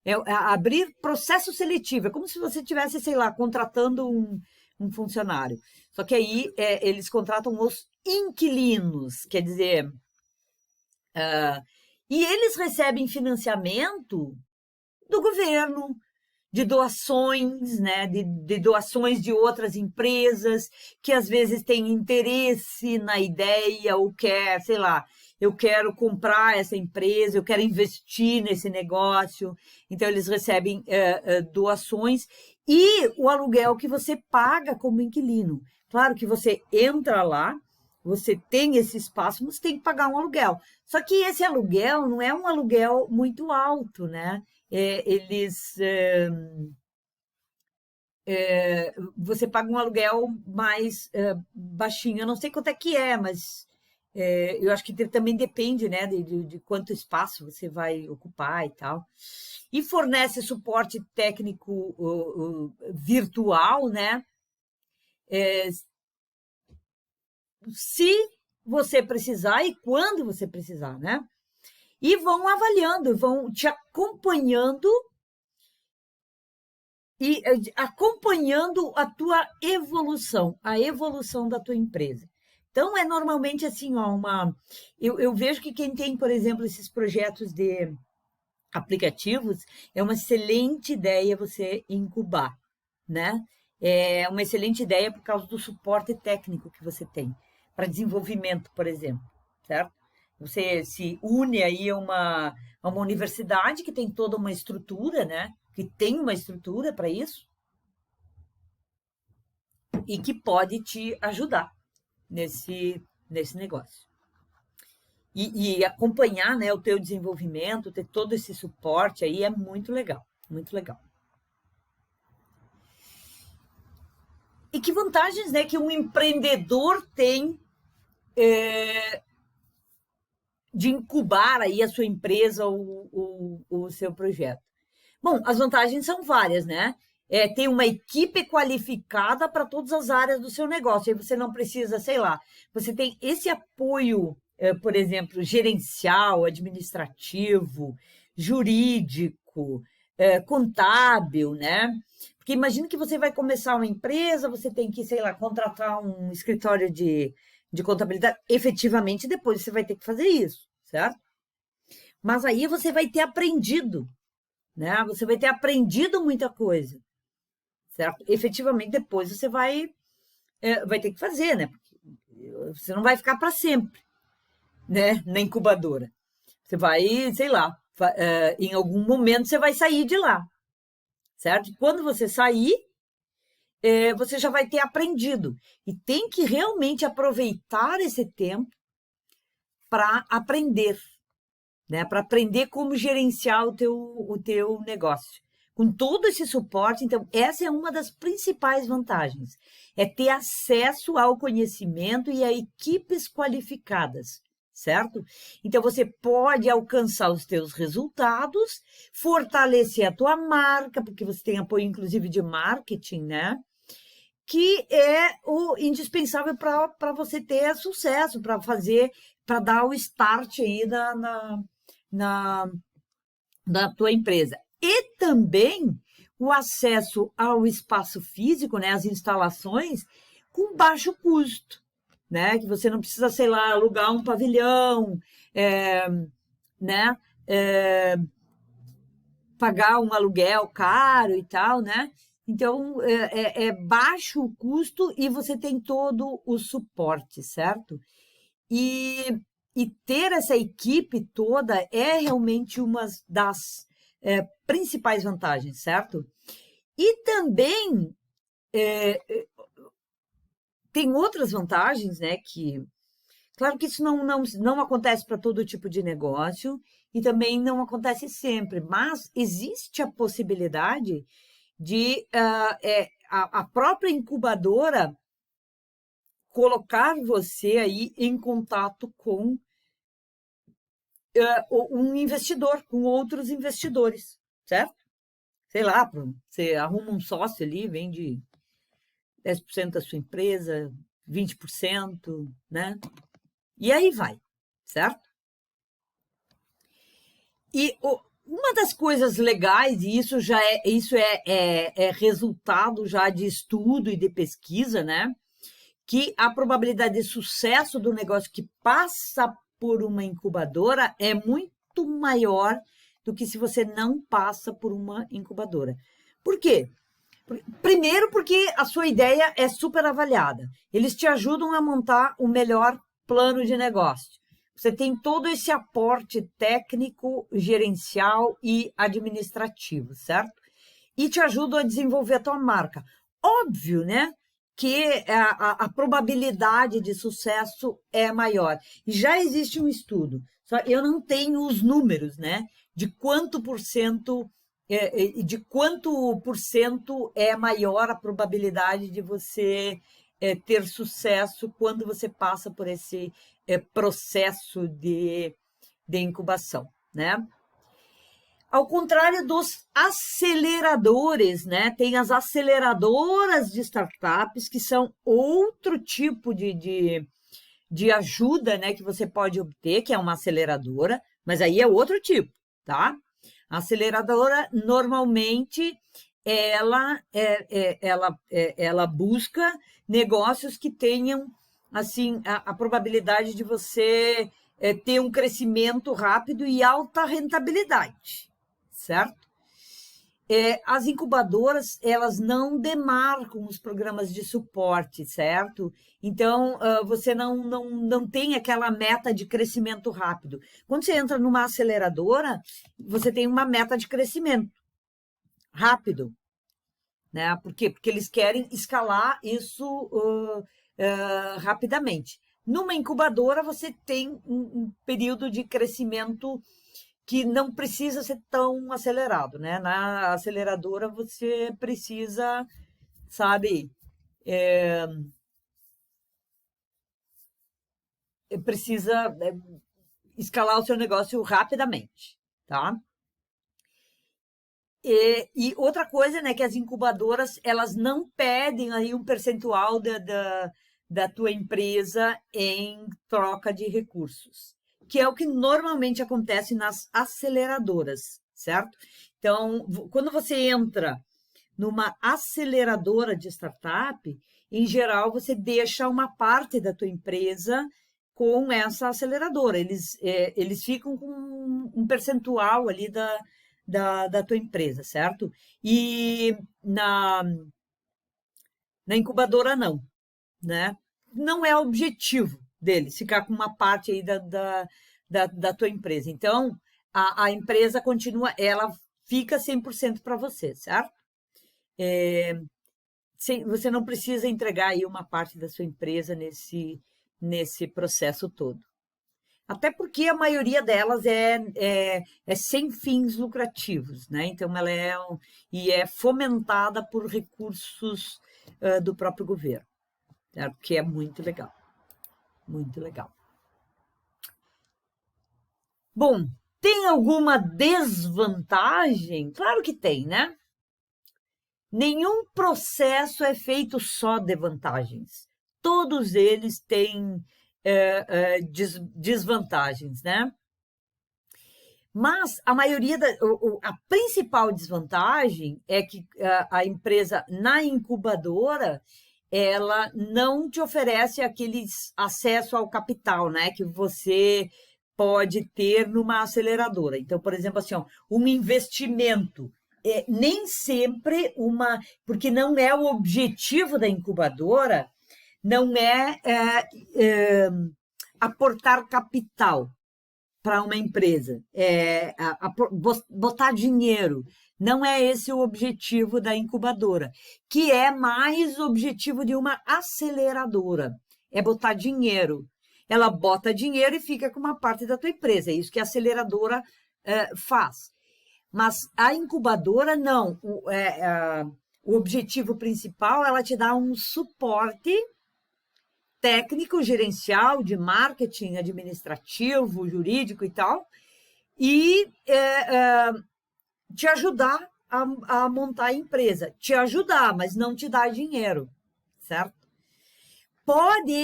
É abrir processo seletivo, é como se você estivesse, sei lá, contratando um funcionário. Só que aí eles contratam os inquilinos, quer dizer... e eles recebem financiamento do governo, de doações, né, de doações de outras empresas, que às vezes têm interesse na ideia, ou quer, sei lá, eu quero comprar essa empresa, eu quero investir nesse negócio. Então, eles recebem doações e o aluguel que você paga como inquilino. Claro que você entra lá, você tem esse espaço, você tem que pagar um aluguel. Só que esse aluguel não é um aluguel muito alto, né? Você paga um aluguel mais baixinho. Eu não sei quanto é que é, mas eu acho que também depende, né, de quanto espaço você vai ocupar e tal. E fornece suporte técnico virtual, né? Se você precisar e quando você precisar, né? E vão avaliando, vão te acompanhando e acompanhando a tua evolução, a evolução da tua empresa. Então, é normalmente assim, ó, eu vejo que quem tem, por exemplo, esses projetos de aplicativos, é uma excelente ideia você incubar, né? É uma excelente ideia por causa do suporte técnico que você tem para desenvolvimento, por exemplo, certo? Você se une aí a uma universidade que tem toda uma estrutura, né? Que tem uma estrutura para isso e que pode te ajudar nesse negócio. E acompanhar, né, o teu desenvolvimento, ter todo esse suporte aí é muito legal, muito legal. E que vantagens, né, que um empreendedor tem de incubar aí a sua empresa ou o seu projeto? Bom, as vantagens são várias, né? Tem uma equipe qualificada para todas as áreas do seu negócio. Aí você não precisa, sei lá, você tem esse apoio, por exemplo, gerencial, administrativo, jurídico, contábil, né? Porque imagine que você vai começar uma empresa, você tem que, sei lá, contratar um escritório de contabilidade. Efetivamente, depois você vai ter que fazer isso, certo? Mas aí você vai ter aprendido, né? Você vai ter aprendido muita coisa, certo? Efetivamente, depois você vai ter que fazer, né? Porque você não vai ficar para sempre, né? Na incubadora. Você vai, sei lá, em algum momento você vai sair de lá, certo? Quando você sair, você já vai ter aprendido. E tem que realmente aproveitar esse tempo para aprender, né? Para aprender como gerenciar o teu negócio. Com todo esse suporte, então, essa é uma das principais vantagens. É ter acesso ao conhecimento e a equipes qualificadas, certo? Então, você pode alcançar os teus resultados, fortalecer a tua marca, porque você tem apoio, inclusive, de marketing, né? Que é o indispensável para você ter sucesso, para dar o start aí na, na tua empresa. E também o acesso ao espaço físico, né, as instalações, com baixo custo, né, que você não precisa, sei lá, alugar um pavilhão, né, pagar um aluguel caro e tal, né? Então, é baixo o custo e você tem todo o suporte, certo? E ter essa equipe toda é realmente uma das principais vantagens, certo? E também tem outras vantagens, né? Claro que isso não acontece para todo tipo de negócio e também não acontece sempre, mas existe a possibilidade de a própria incubadora colocar você aí em contato com um investidor, com outros investidores, certo? Sei lá, você arruma um sócio ali, vende 10% da sua empresa, 20%, né? E aí vai, certo? E uma das coisas legais, e isso é resultado já de estudo e de pesquisa, né? Que a probabilidade de sucesso do negócio que passa por uma incubadora é muito maior do que se você não passa por uma incubadora. Por quê? Primeiro, porque a sua ideia é super avaliada. Eles te ajudam a montar o melhor plano de negócio. Você tem todo esse aporte técnico, gerencial e administrativo, certo? E te ajudam a desenvolver a tua marca. Óbvio, né? Que a probabilidade de sucesso é maior. Já existe um estudo, só eu não tenho os números, né? De quanto por cento é maior a probabilidade de você ter sucesso quando você passa por esse processo de incubação, né? Ao contrário dos aceleradores, né? Tem as aceleradoras de startups, que são outro tipo de ajuda, né, que você pode obter, que é uma aceleradora, mas aí é outro tipo, tá? A aceleradora, normalmente, ela busca negócios que tenham, assim, a probabilidade de você ter um crescimento rápido e alta rentabilidade, certo? As incubadoras, elas não demarcam os programas de suporte, certo? Então, você não tem aquela meta de crescimento rápido. Quando você entra numa aceleradora, você tem uma meta de crescimento rápido, né? Por quê? Porque eles querem escalar isso rapidamente. Numa incubadora, você tem um período de crescimento que não precisa ser tão acelerado, né? Na aceleradora você precisa, sabe, precisa escalar o seu negócio rapidamente, tá? E outra coisa, né, que as incubadoras, elas não pedem aí um percentual da tua empresa em troca de recursos, que é o que normalmente acontece nas aceleradoras, certo? Então, quando você entra numa aceleradora de startup, em geral, você deixa uma parte da tua empresa com essa aceleradora. Eles ficam com um percentual ali da tua empresa, certo? E na incubadora, não, né? Não é objetivo deles ficar com uma parte aí da tua empresa. Então, a empresa continua, ela fica 100% para você, certo? Você não precisa entregar aí uma parte da sua empresa nesse processo todo. Até porque a maioria delas é sem fins lucrativos, né? Então, ela é fomentada por recursos do próprio governo, certo? Que é muito legal. Muito legal. Bom, tem alguma desvantagem? Claro que tem, né? Nenhum processo é feito só de vantagens. Todos eles têm desvantagens, né? Mas a maioria a principal desvantagem é que a empresa na incubadora ela não te oferece aquele acesso ao capital, né? Que você pode ter numa aceleradora. Então, por exemplo, assim, ó, um investimento nem sempre porque não é o objetivo da incubadora, não aportar capital para uma empresa, botar dinheiro. Não é esse o objetivo da incubadora, que é mais o objetivo de uma aceleradora, é botar dinheiro. Ela bota dinheiro e fica com uma parte da tua empresa, é isso que a aceleradora faz. Mas a incubadora, não. O objetivo principal, ela te dá um suporte técnico, gerencial, de marketing, administrativo, jurídico e tal, e te ajudar a montar a empresa. Te ajudar, mas não te dar dinheiro, certo? Pode,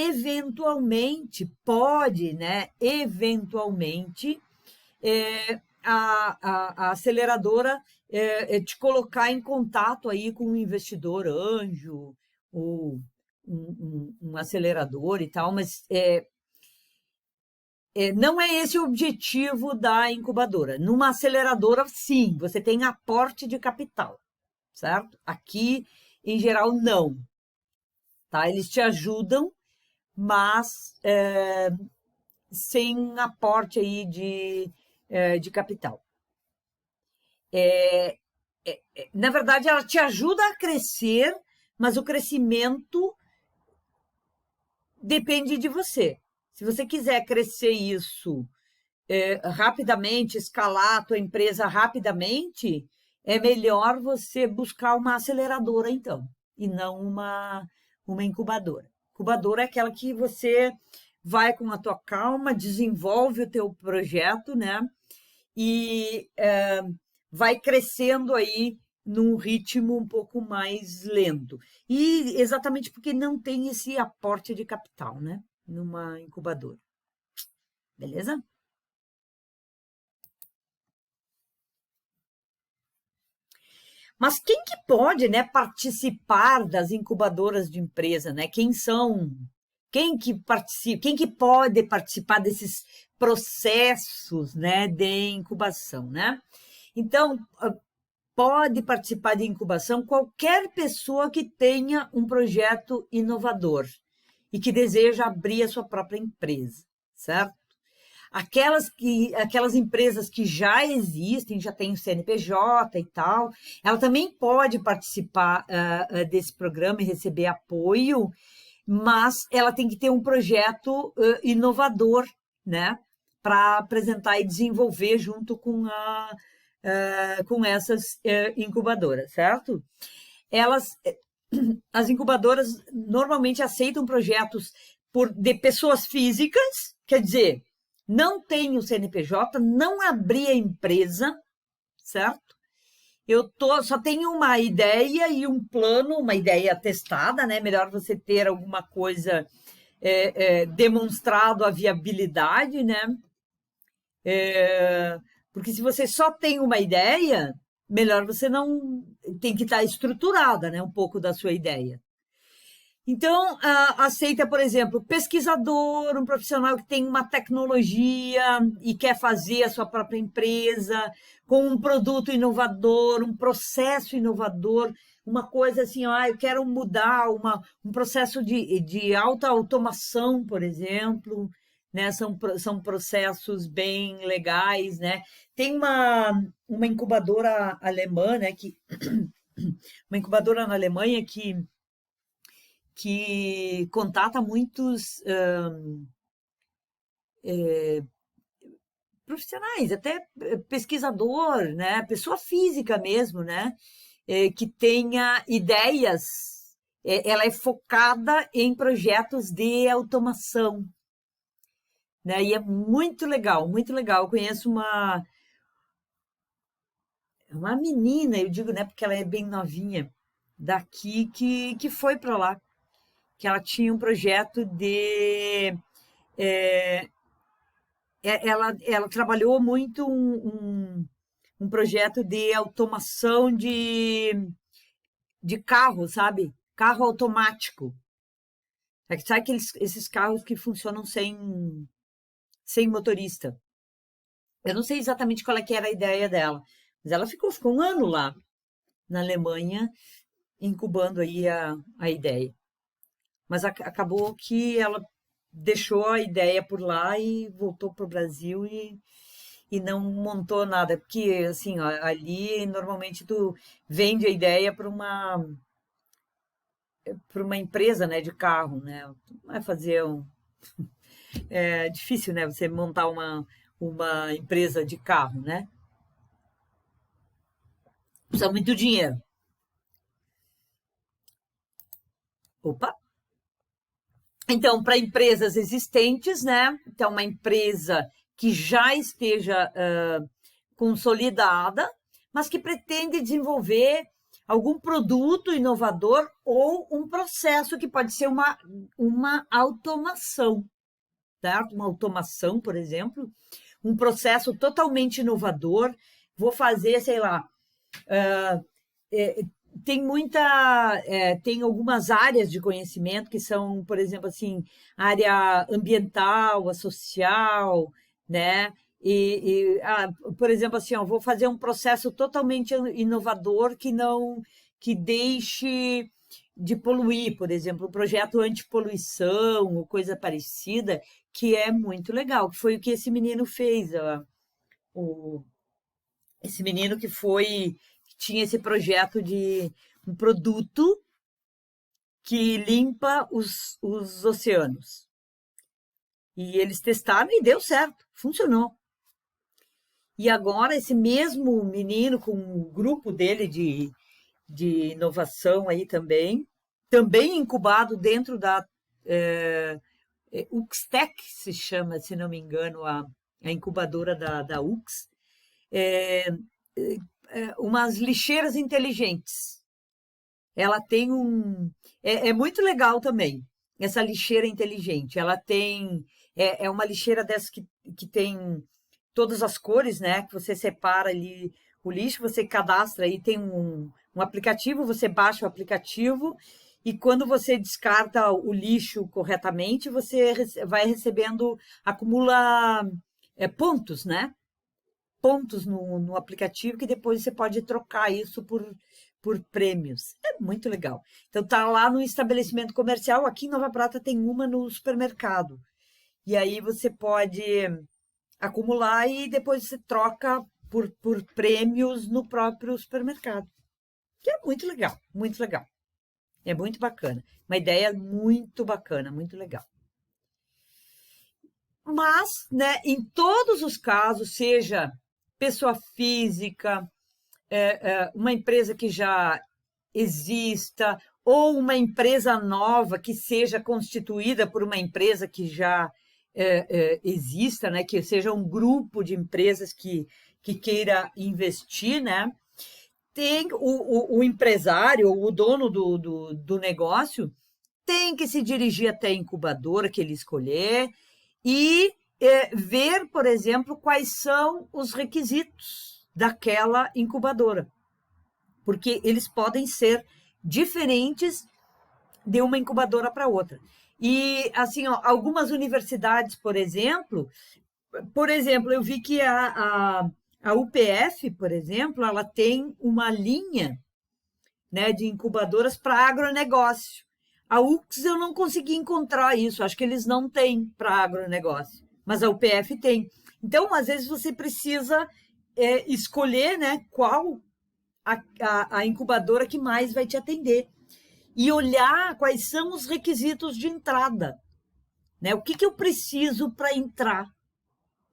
né? Eventualmente, a aceleradora te colocar em contato aí com um investidor anjo ou um acelerador e tal, mas não é esse o objetivo da incubadora. Numa aceleradora, sim, você tem aporte de capital, certo? Aqui, em geral, não. Tá? Eles te ajudam, mas sem aporte aí de capital. Na verdade, ela te ajuda a crescer, mas o crescimento depende de você. Se você quiser crescer isso rapidamente, escalar a tua empresa rapidamente, é melhor você buscar uma aceleradora, então, e não uma incubadora. Incubadora é aquela que você vai com a tua calma, desenvolve o teu projeto, né? E vai crescendo aí num ritmo um pouco mais lento. E exatamente porque não tem esse aporte de capital, né? Numa incubadora. Beleza? Mas quem que pode, né, participar das incubadoras de empresa, né? Quem são? Quem que participa? Quem que pode participar desses processos, né, de incubação, né? Então, pode participar de incubação qualquer pessoa que tenha um projeto inovador e que deseja abrir a sua própria empresa, certo? Aquelas empresas que já existem, já têm o CNPJ e tal, ela também pode participar desse programa e receber apoio, mas ela tem que ter um projeto inovador, né? Para apresentar e desenvolver junto com essas incubadoras, certo? As incubadoras normalmente aceitam projetos de pessoas físicas, quer dizer, não tenho CNPJ, não abri a empresa, certo? Só tenho uma ideia e um plano, uma ideia testada, né? Melhor você ter alguma coisa demonstrado a viabilidade, né? Porque se você só tem uma ideia, melhor você não tem que estar estruturada, né? Um pouco da sua ideia. Então, aceita, por exemplo, pesquisador, um profissional que tem uma tecnologia e quer fazer a sua própria empresa, com um produto inovador, um processo inovador, uma coisa assim, eu quero mudar um processo de alta automação, por exemplo, né? São processos bem legais, né? Tem uma incubadora alemã, né? Uma incubadora na Alemanha que contata muitos profissionais, até pesquisador, né? Pessoa física mesmo, né? Que tenha ideias. Ela é focada em projetos de automação, né? E é muito legal, muito legal. Eu conheço uma menina, eu digo, né? Porque ela é bem novinha, daqui que foi para lá, que ela tinha um projeto de ela trabalhou muito um projeto de automação de carro, sabe? Carro automático. Sabe esses carros que funcionam sem motorista? Eu não sei exatamente qual é que era a ideia dela, mas ela ficou um ano lá na Alemanha, incubando aí a ideia. Mas acabou que ela deixou a ideia por lá e voltou para o Brasil e não montou nada, porque assim, ó, ali normalmente tu vende a ideia para uma empresa, né, de carro, né? Vai fazer é difícil, né, você montar uma empresa de carro, né? Precisa muito dinheiro. Opa. Então, para empresas existentes, né? Então, uma empresa que já esteja consolidada, mas que pretende desenvolver algum produto inovador ou um processo que pode ser uma automação, certo? Uma automação, por exemplo, um processo totalmente inovador. Vou fazer, sei lá, é, tem algumas áreas de conhecimento que são, por exemplo, assim, área ambiental, a social, né? Por exemplo, assim, vou fazer um processo totalmente inovador que deixe de poluir, por exemplo, um projeto antipoluição ou coisa parecida, que é muito legal, que foi o que esse menino fez, o, esse menino que tinha esse projeto de um produto que limpa os oceanos. E eles testaram e deu certo, funcionou. E agora esse mesmo menino com um grupo dele de inovação aí também incubado dentro da UXTEC, se chama, se não me engano, a incubadora da UX, umas lixeiras inteligentes. Ela tem É muito legal também, essa lixeira inteligente. Ela tem. É uma lixeira dessa que tem todas as cores, né? Que você separa ali o lixo, você cadastra aí, tem um aplicativo, você baixa o aplicativo e quando você descarta o lixo corretamente, você vai recebendo, acumula pontos, né? Pontos no aplicativo que depois você pode trocar isso por prêmios. É muito legal. Então tá lá no estabelecimento comercial, aqui em Nova Prata tem uma no supermercado. E aí você pode acumular e depois você troca por prêmios no próprio supermercado. Que é muito legal, muito legal. É muito bacana. Uma ideia muito bacana, muito legal. Mas, né, em todos os casos, seja pessoa física, uma empresa que já exista, ou uma empresa nova que seja constituída por uma empresa que já exista, né? Que seja um grupo de empresas que queira investir, né? Tem o empresário, o dono do negócio, tem que se dirigir até a incubadora que ele escolher e ver, por exemplo, quais são os requisitos daquela incubadora, porque eles podem ser diferentes de uma incubadora para outra. E, assim, ó, algumas universidades, por exemplo, eu vi que a UPF, por exemplo, ela tem uma linha, né, de incubadoras para agronegócio. A UX eu não consegui encontrar isso, acho que eles não têm para agronegócio, mas a UPF tem. Então, às vezes, você precisa escolher, né, qual a incubadora que mais vai te atender e olhar quais são os requisitos de entrada, né? O que eu preciso para entrar,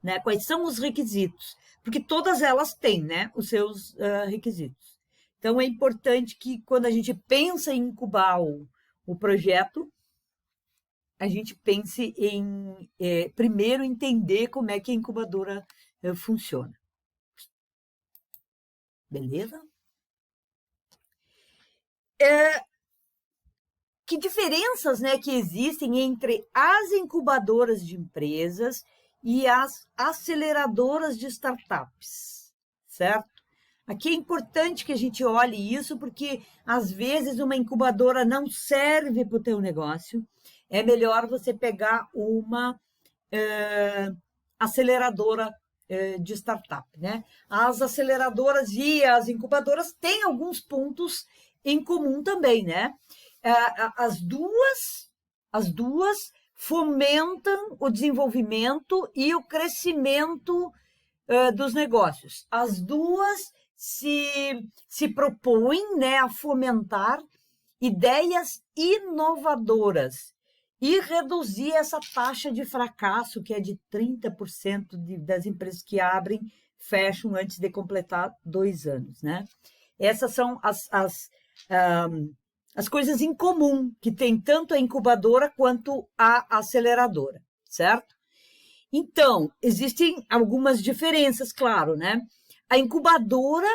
né? Quais são os requisitos? Porque todas elas têm, né, os seus requisitos. Então, é importante que, quando a gente pensa em incubar o projeto, a gente pense em, primeiro, entender como é que a incubadora funciona. Beleza? Que diferenças, né, que existem entre as incubadoras de empresas e as aceleradoras de startups, certo? Aqui é importante que a gente olhe isso, porque às vezes uma incubadora não serve para o teu negócio. É melhor você pegar uma aceleradora de startup, né? As aceleradoras e as incubadoras têm alguns pontos em comum também, né? As duas fomentam o desenvolvimento e o crescimento dos negócios. As duas se propõem, né, a fomentar ideias inovadoras e reduzir essa taxa de fracasso, que é de 30% das empresas que abrem, fecham antes de completar 2 anos, né? Essas são as coisas em comum que tem tanto a incubadora quanto a aceleradora, certo? Então, existem algumas diferenças, claro, né? A incubadora,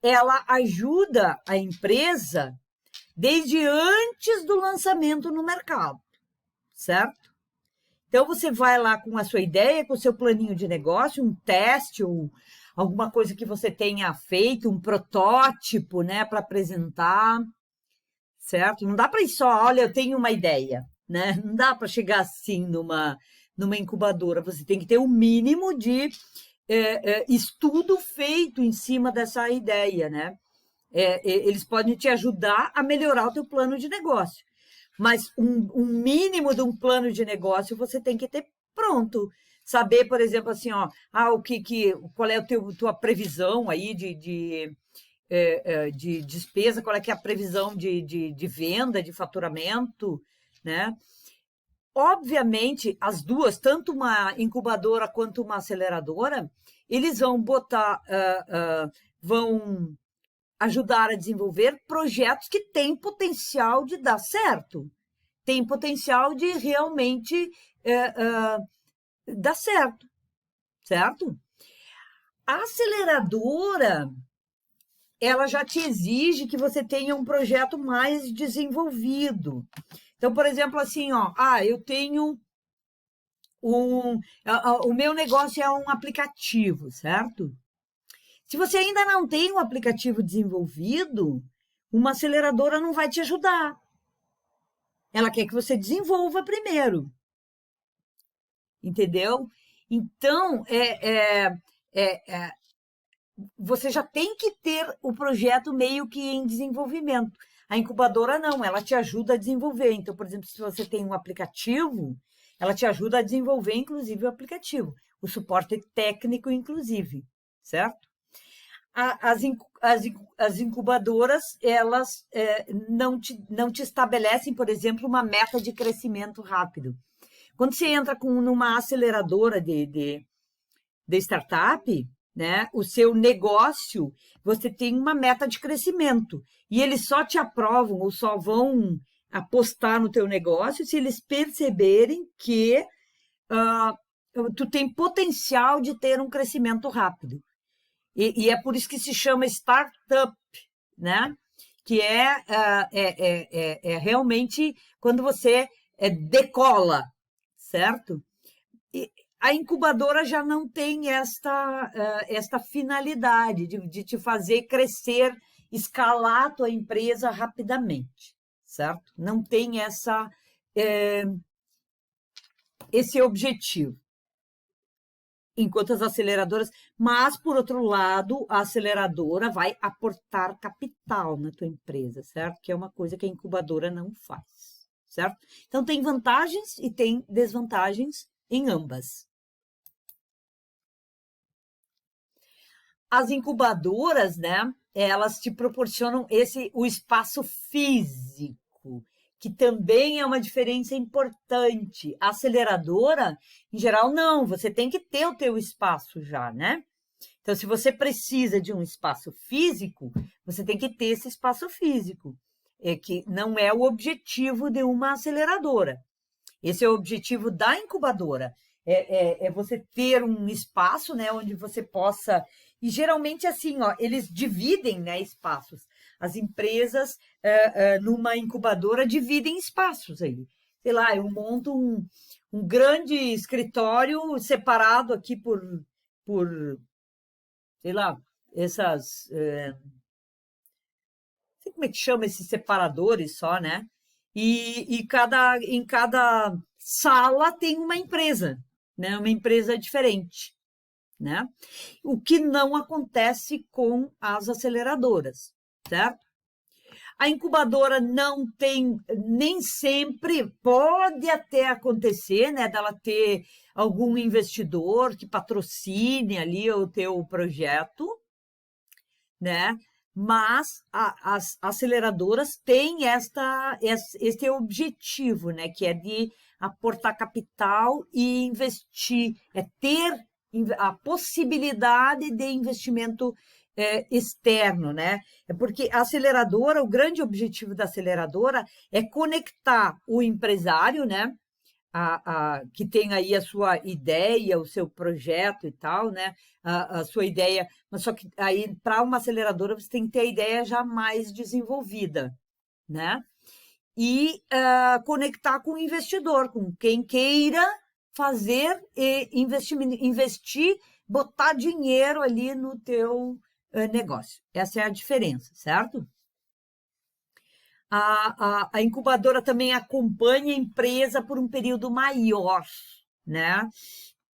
ela ajuda a empresa desde antes do lançamento no mercado, certo? Então, você vai lá com a sua ideia, com o seu planinho de negócio, um teste, ou alguma coisa que você tenha feito, um protótipo, né, para apresentar, certo? Não dá para ir só, olha, eu tenho uma ideia, né? Não dá para chegar assim numa incubadora. Você tem que ter o mínimo de estudo feito em cima dessa ideia, né? Eles podem te ajudar a melhorar o teu plano de negócio, mas um mínimo de um plano de negócio você tem que ter pronto. Saber, por exemplo, assim, ó, qual é a tua previsão aí de despesa, qual é que é a previsão de venda, de faturamento, né? Obviamente, as duas, tanto uma incubadora quanto uma aceleradora, eles vão vão ajudar a desenvolver projetos que têm potencial de dar certo, tem potencial de realmente dar certo, certo? A aceleradora, ela já te exige que você tenha um projeto mais desenvolvido. Então, por exemplo, assim, ó, eu tenho o meu negócio é um aplicativo, certo? Se você ainda não tem um aplicativo desenvolvido, uma aceleradora não vai te ajudar. Ela quer que você desenvolva primeiro. Entendeu? Então, você já tem que ter o projeto meio que em desenvolvimento. A incubadora não, ela te ajuda a desenvolver. Então, por exemplo, se você tem um aplicativo, ela te ajuda a desenvolver, inclusive, o aplicativo. O suporte técnico, inclusive, certo? As incubadoras, elas não te estabelecem, por exemplo, uma meta de crescimento rápido. Quando você entra numa aceleradora de startup, né, o seu negócio, você tem uma meta de crescimento. E eles só te aprovam ou só vão apostar no teu negócio se eles perceberem que tu tem potencial de ter um crescimento rápido. E é por isso que se chama startup, né? Que é realmente quando você decola, certo? E a incubadora já não tem esta finalidade de te fazer crescer, escalar a tua empresa rapidamente, certo? Não tem esse objetivo. Enquanto as aceleradoras, mas, por outro lado, a aceleradora vai aportar capital na tua empresa, certo? Que é uma coisa que a incubadora não faz, certo? Então, tem vantagens e tem desvantagens em ambas. As incubadoras, né, elas te proporcionam o espaço físico, que também é uma diferença importante. A aceleradora, em geral, não, você tem que ter o teu espaço já, né? Então, se você precisa de um espaço físico, você tem que ter esse espaço físico, que não é o objetivo de uma aceleradora. Esse é o objetivo da incubadora, é você ter um espaço, né, onde você possa... E geralmente assim, ó, eles dividem, né, espaços. As empresas, numa incubadora, dividem espaços aí. Sei lá, eu monto um grande escritório separado aqui por sei lá, essas... não sei como é que chama esses separadores só, né? E em cada sala tem uma empresa, né? Uma empresa diferente, né? O que não acontece com as aceleradoras, certo? A incubadora não tem, nem sempre, pode até acontecer, né, dela ter algum investidor que patrocine ali o teu projeto, né? Mas as aceleradoras têm este objetivo, né? Que é de aportar capital e investir, ter a possibilidade de investimento externo, né? É porque a aceleradora, o grande objetivo da aceleradora é conectar o empresário, né? Que tem aí a sua ideia, o seu projeto e tal, né? A sua ideia, mas só que aí para uma aceleradora você tem que ter a ideia já mais desenvolvida, né? E conectar com o investidor, com quem queira fazer investir, botar dinheiro ali no teu negócio. Essa é a diferença, certo? A incubadora também acompanha a empresa por um período maior, né?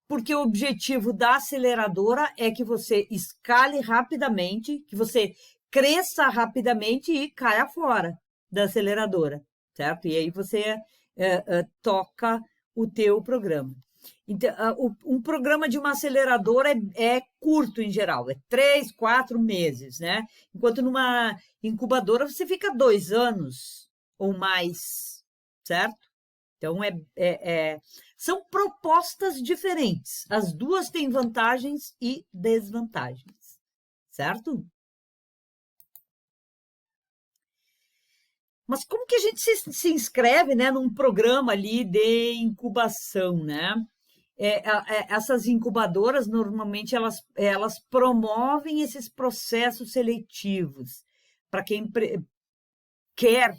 Porque o objetivo da aceleradora é que você escale rapidamente, que você cresça rapidamente e caia fora da aceleradora, certo? E aí você toca o teu programa. Então, um programa de uma aceleradora é curto em geral, é 3, 4 meses, né? Enquanto numa incubadora você fica 2 anos ou mais, certo? Então, são propostas diferentes. As duas têm vantagens e desvantagens, certo? Mas como que a gente se inscreve, né, num programa ali de incubação, né? Essas incubadoras, normalmente, elas promovem esses processos seletivos para quem quer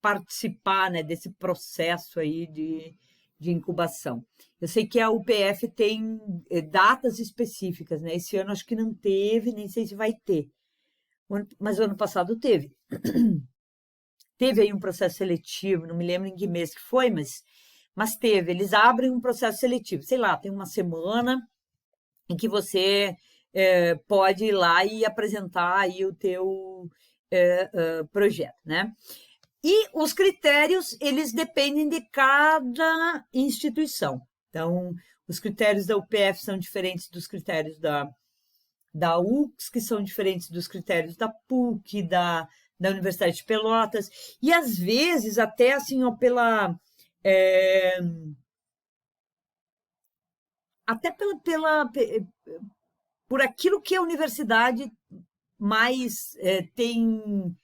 participar, né, desse processo aí de incubação. Eu sei que a UPF tem datas específicas, né? Esse ano acho que não teve, nem sei se vai ter. Mas o ano passado teve. Teve aí um processo seletivo, não me lembro em que mês que foi, mas teve. Eles abrem um processo seletivo, sei lá, tem uma semana em que você pode ir lá e apresentar aí o teu projeto, né? E os critérios, eles dependem de cada instituição. Então, os critérios da UPF são diferentes dos critérios da UX, que são diferentes dos critérios da PUC, da Universidade de Pelotas, e às vezes até assim, ó, até por aquilo que a universidade mais tem,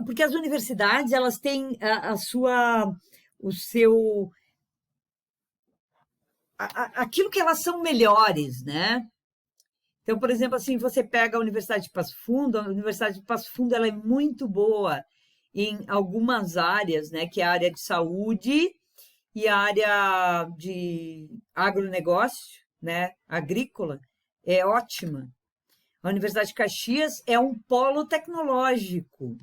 porque as universidades elas têm o seu, aquilo que elas são melhores, né? Então, por exemplo, assim, você pega a Universidade de Passo Fundo, a Universidade de Passo Fundo ela é muito boa em algumas áreas, né? Que é a área de saúde e a área de agronegócio, né? Agrícola, é ótima. A Universidade de Caxias é um polo tecnológico,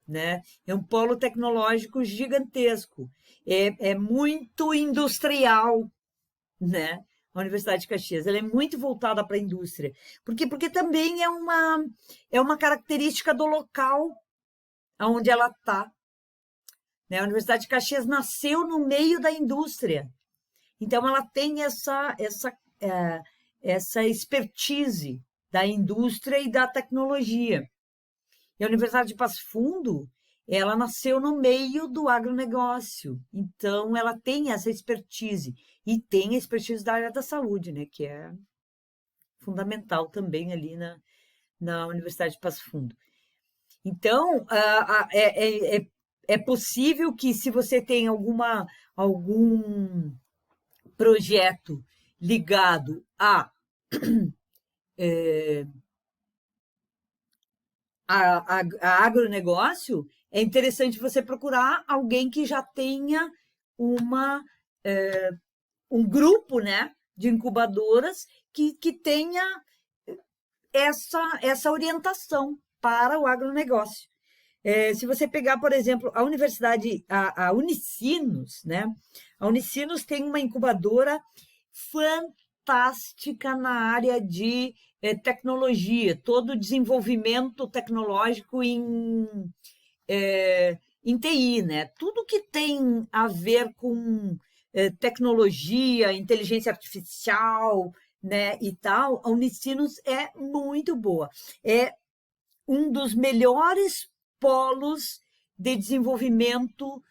né? É um polo tecnológico gigantesco. É muito industrial, né? A Universidade de Caxias, ela é muito voltada para a indústria. Por quê? Porque também é uma característica do local onde ela está, né? A Universidade de Caxias nasceu no meio da indústria. Então, ela tem essa expertise da indústria e da tecnologia. E a Universidade de Passo Fundo, ela nasceu no meio do agronegócio. Então, ela tem essa expertise. E tem a expertise da área da saúde, né? Que é fundamental também ali na Universidade de Passo Fundo. Então, é possível que, se você tem algum projeto ligado a agronegócio, é interessante você procurar alguém que já tenha um grupo, né, de incubadoras que tenha essa orientação para o agronegócio. Se você pegar, por exemplo, a universidade, a Unicinos, né? A Unicinos tem uma incubadora fantástica na área de tecnologia, todo o desenvolvimento tecnológico em TI, né? Tudo que tem a ver com tecnologia, inteligência artificial, né, e tal, a Unicinos é muito boa. É um dos melhores polos de desenvolvimento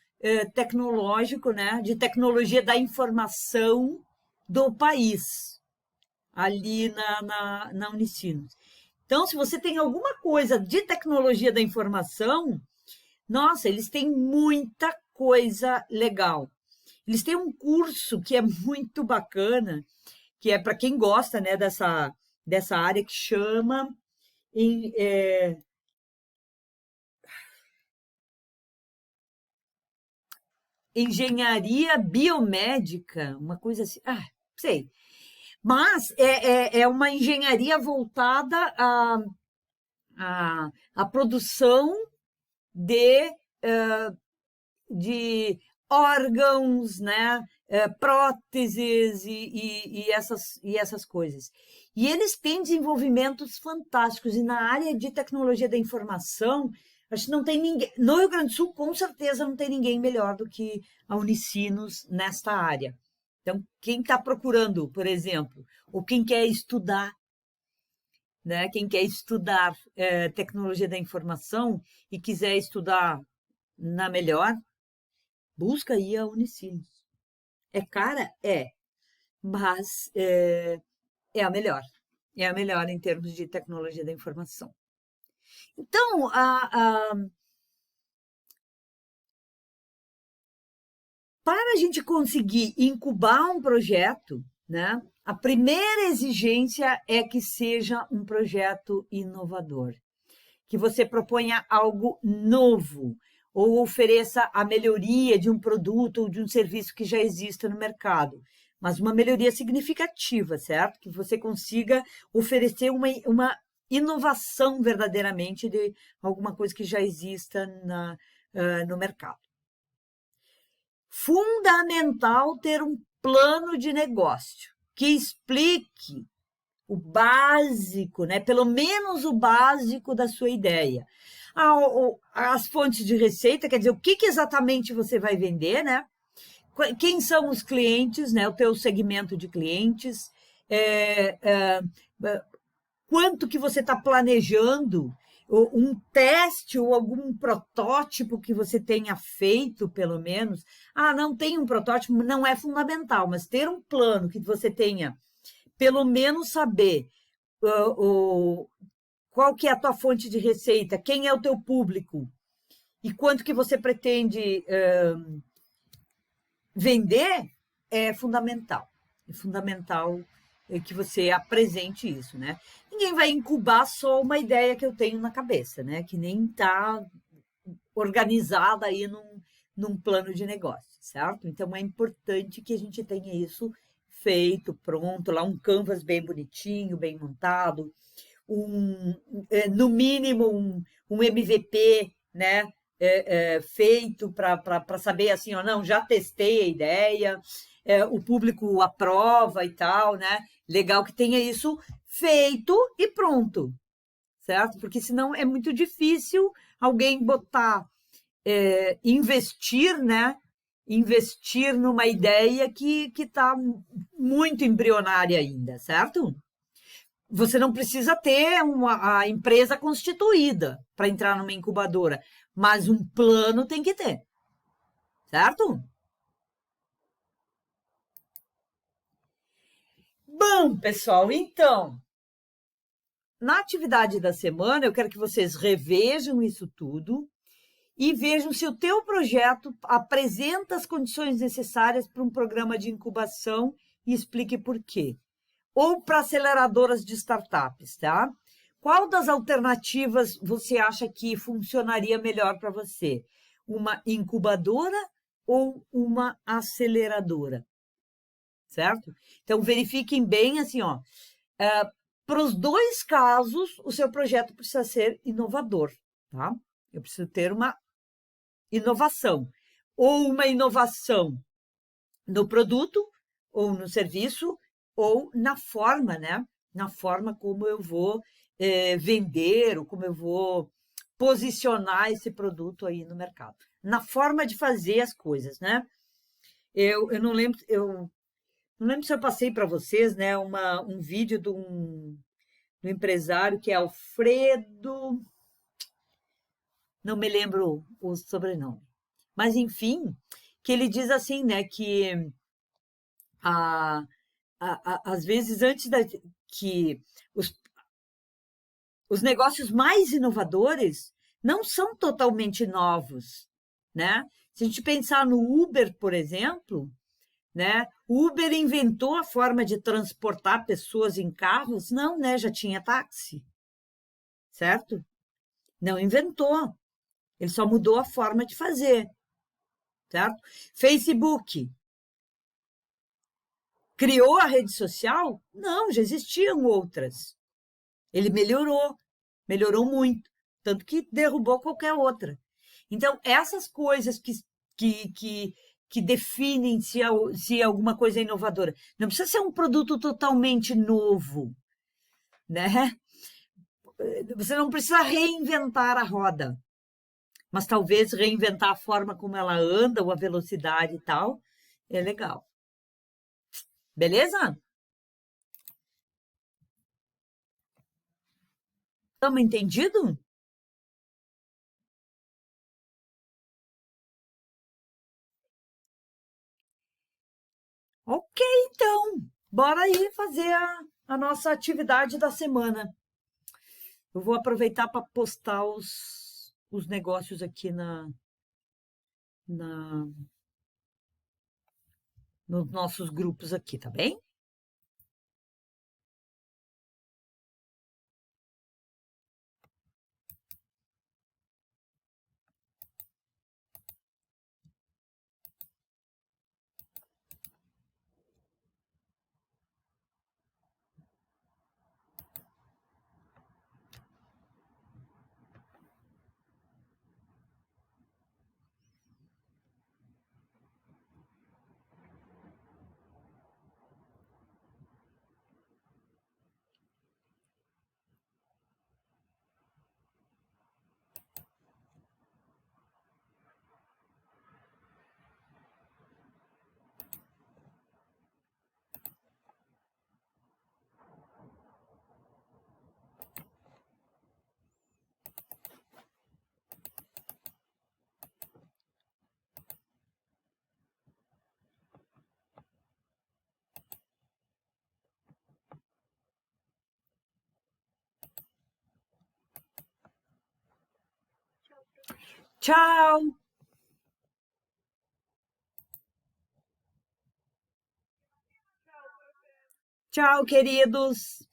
tecnológico, né, de tecnologia da informação do país, ali na Unicinos. Então, se você tem alguma coisa de tecnologia da informação, nossa, eles têm muita coisa legal. Eles têm um curso que é muito bacana, que é para quem gosta, né, dessa área, que chama engenharia biomédica, uma coisa assim, sei. Mas é uma engenharia voltada à produção de órgãos, né? Próteses e essas coisas. E eles têm desenvolvimentos fantásticos. E na área de tecnologia da informação, acho que não tem ninguém. No Rio Grande do Sul, com certeza, não tem ninguém melhor do que a Unicinos nesta área. Então, quem está procurando, por exemplo, ou quem quer estudar, né? Quem quer estudar tecnologia da informação e quiser estudar na melhor, busca aí a Unicinos. É cara? É, mas é a melhor. É a melhor em termos de tecnologia da informação. Então, para a gente conseguir incubar um projeto, né, a primeira exigência é que seja um projeto inovador, que você proponha algo novo, ou ofereça a melhoria de um produto ou de um serviço que já exista no mercado, mas uma melhoria significativa, certo? Que você consiga oferecer uma inovação verdadeiramente de alguma coisa que já exista no mercado. Fundamental ter um plano de negócio que explique o básico, né? Pelo menos o básico da sua ideia. As fontes de receita, quer dizer, o que exatamente você vai vender, né? Quem são os clientes, né? O teu segmento de clientes, quanto que você está planejando, um teste ou algum protótipo que você tenha feito, pelo menos. Não tem um protótipo, não é fundamental, mas ter um plano que você tenha, pelo menos saber qual que é a tua fonte de receita, quem é o teu público e quanto que você pretende vender, é fundamental. É fundamental que você apresente isso, né? Ninguém vai incubar só uma ideia que eu tenho na cabeça, né? Que nem está organizada aí num plano de negócio, certo? Então, é importante que a gente tenha isso feito, pronto, lá um canvas bem bonitinho, bem montado, no mínimo um MVP, né? feito para saber assim, ó, não, já testei a ideia, o público aprova e tal, né? Legal que tenha isso feito e pronto, certo? Porque senão é muito difícil alguém botar, investir, né? Investir numa ideia que está muito embrionária ainda, certo? Você não precisa ter a empresa constituída para entrar numa incubadora, mas um plano tem que ter, certo? Bom, pessoal, então, na atividade da semana, eu quero que vocês revejam isso tudo e vejam se o teu projeto apresenta as condições necessárias para um programa de incubação e explique por quê. Ou para aceleradoras de startups, tá? Qual das alternativas você acha que funcionaria melhor para você? Uma incubadora ou uma aceleradora? Certo? Então, verifiquem bem assim, ó. Para os dois casos, o seu projeto precisa ser inovador, tá? Eu preciso ter uma inovação. Ou uma inovação no produto, ou no serviço, ou na forma, né? Na forma como eu vou vender, ou como eu vou posicionar esse produto aí no mercado. Na forma de fazer as coisas, né? Eu não lembro se eu passei para vocês, né, um vídeo de um empresário que é Alfredo, não me lembro o sobrenome, mas enfim, que ele diz assim, né, que a, às vezes antes que os, os negócios mais inovadores não são totalmente novos, né? Se a gente pensar no Uber, por exemplo, né? O Uber inventou a forma de transportar pessoas em carros? Não, né? Já tinha táxi, certo? Não inventou. Ele só mudou a forma de fazer, certo? Facebook criou a rede social? Não, já existiam outras. Ele melhorou muito, tanto que derrubou qualquer outra. Então, essas coisas que, que, que definem se alguma coisa é inovadora. Não precisa ser um produto totalmente novo, né? Você não precisa reinventar a roda, mas talvez reinventar a forma como ela anda, ou a velocidade e tal, é legal. Beleza? Estamos entendido? Ok, então. Bora aí fazer a nossa atividade da semana. Eu vou aproveitar para postar os negócios aqui na, nos nossos grupos aqui, tá bem? Tchau! Tchau, queridos!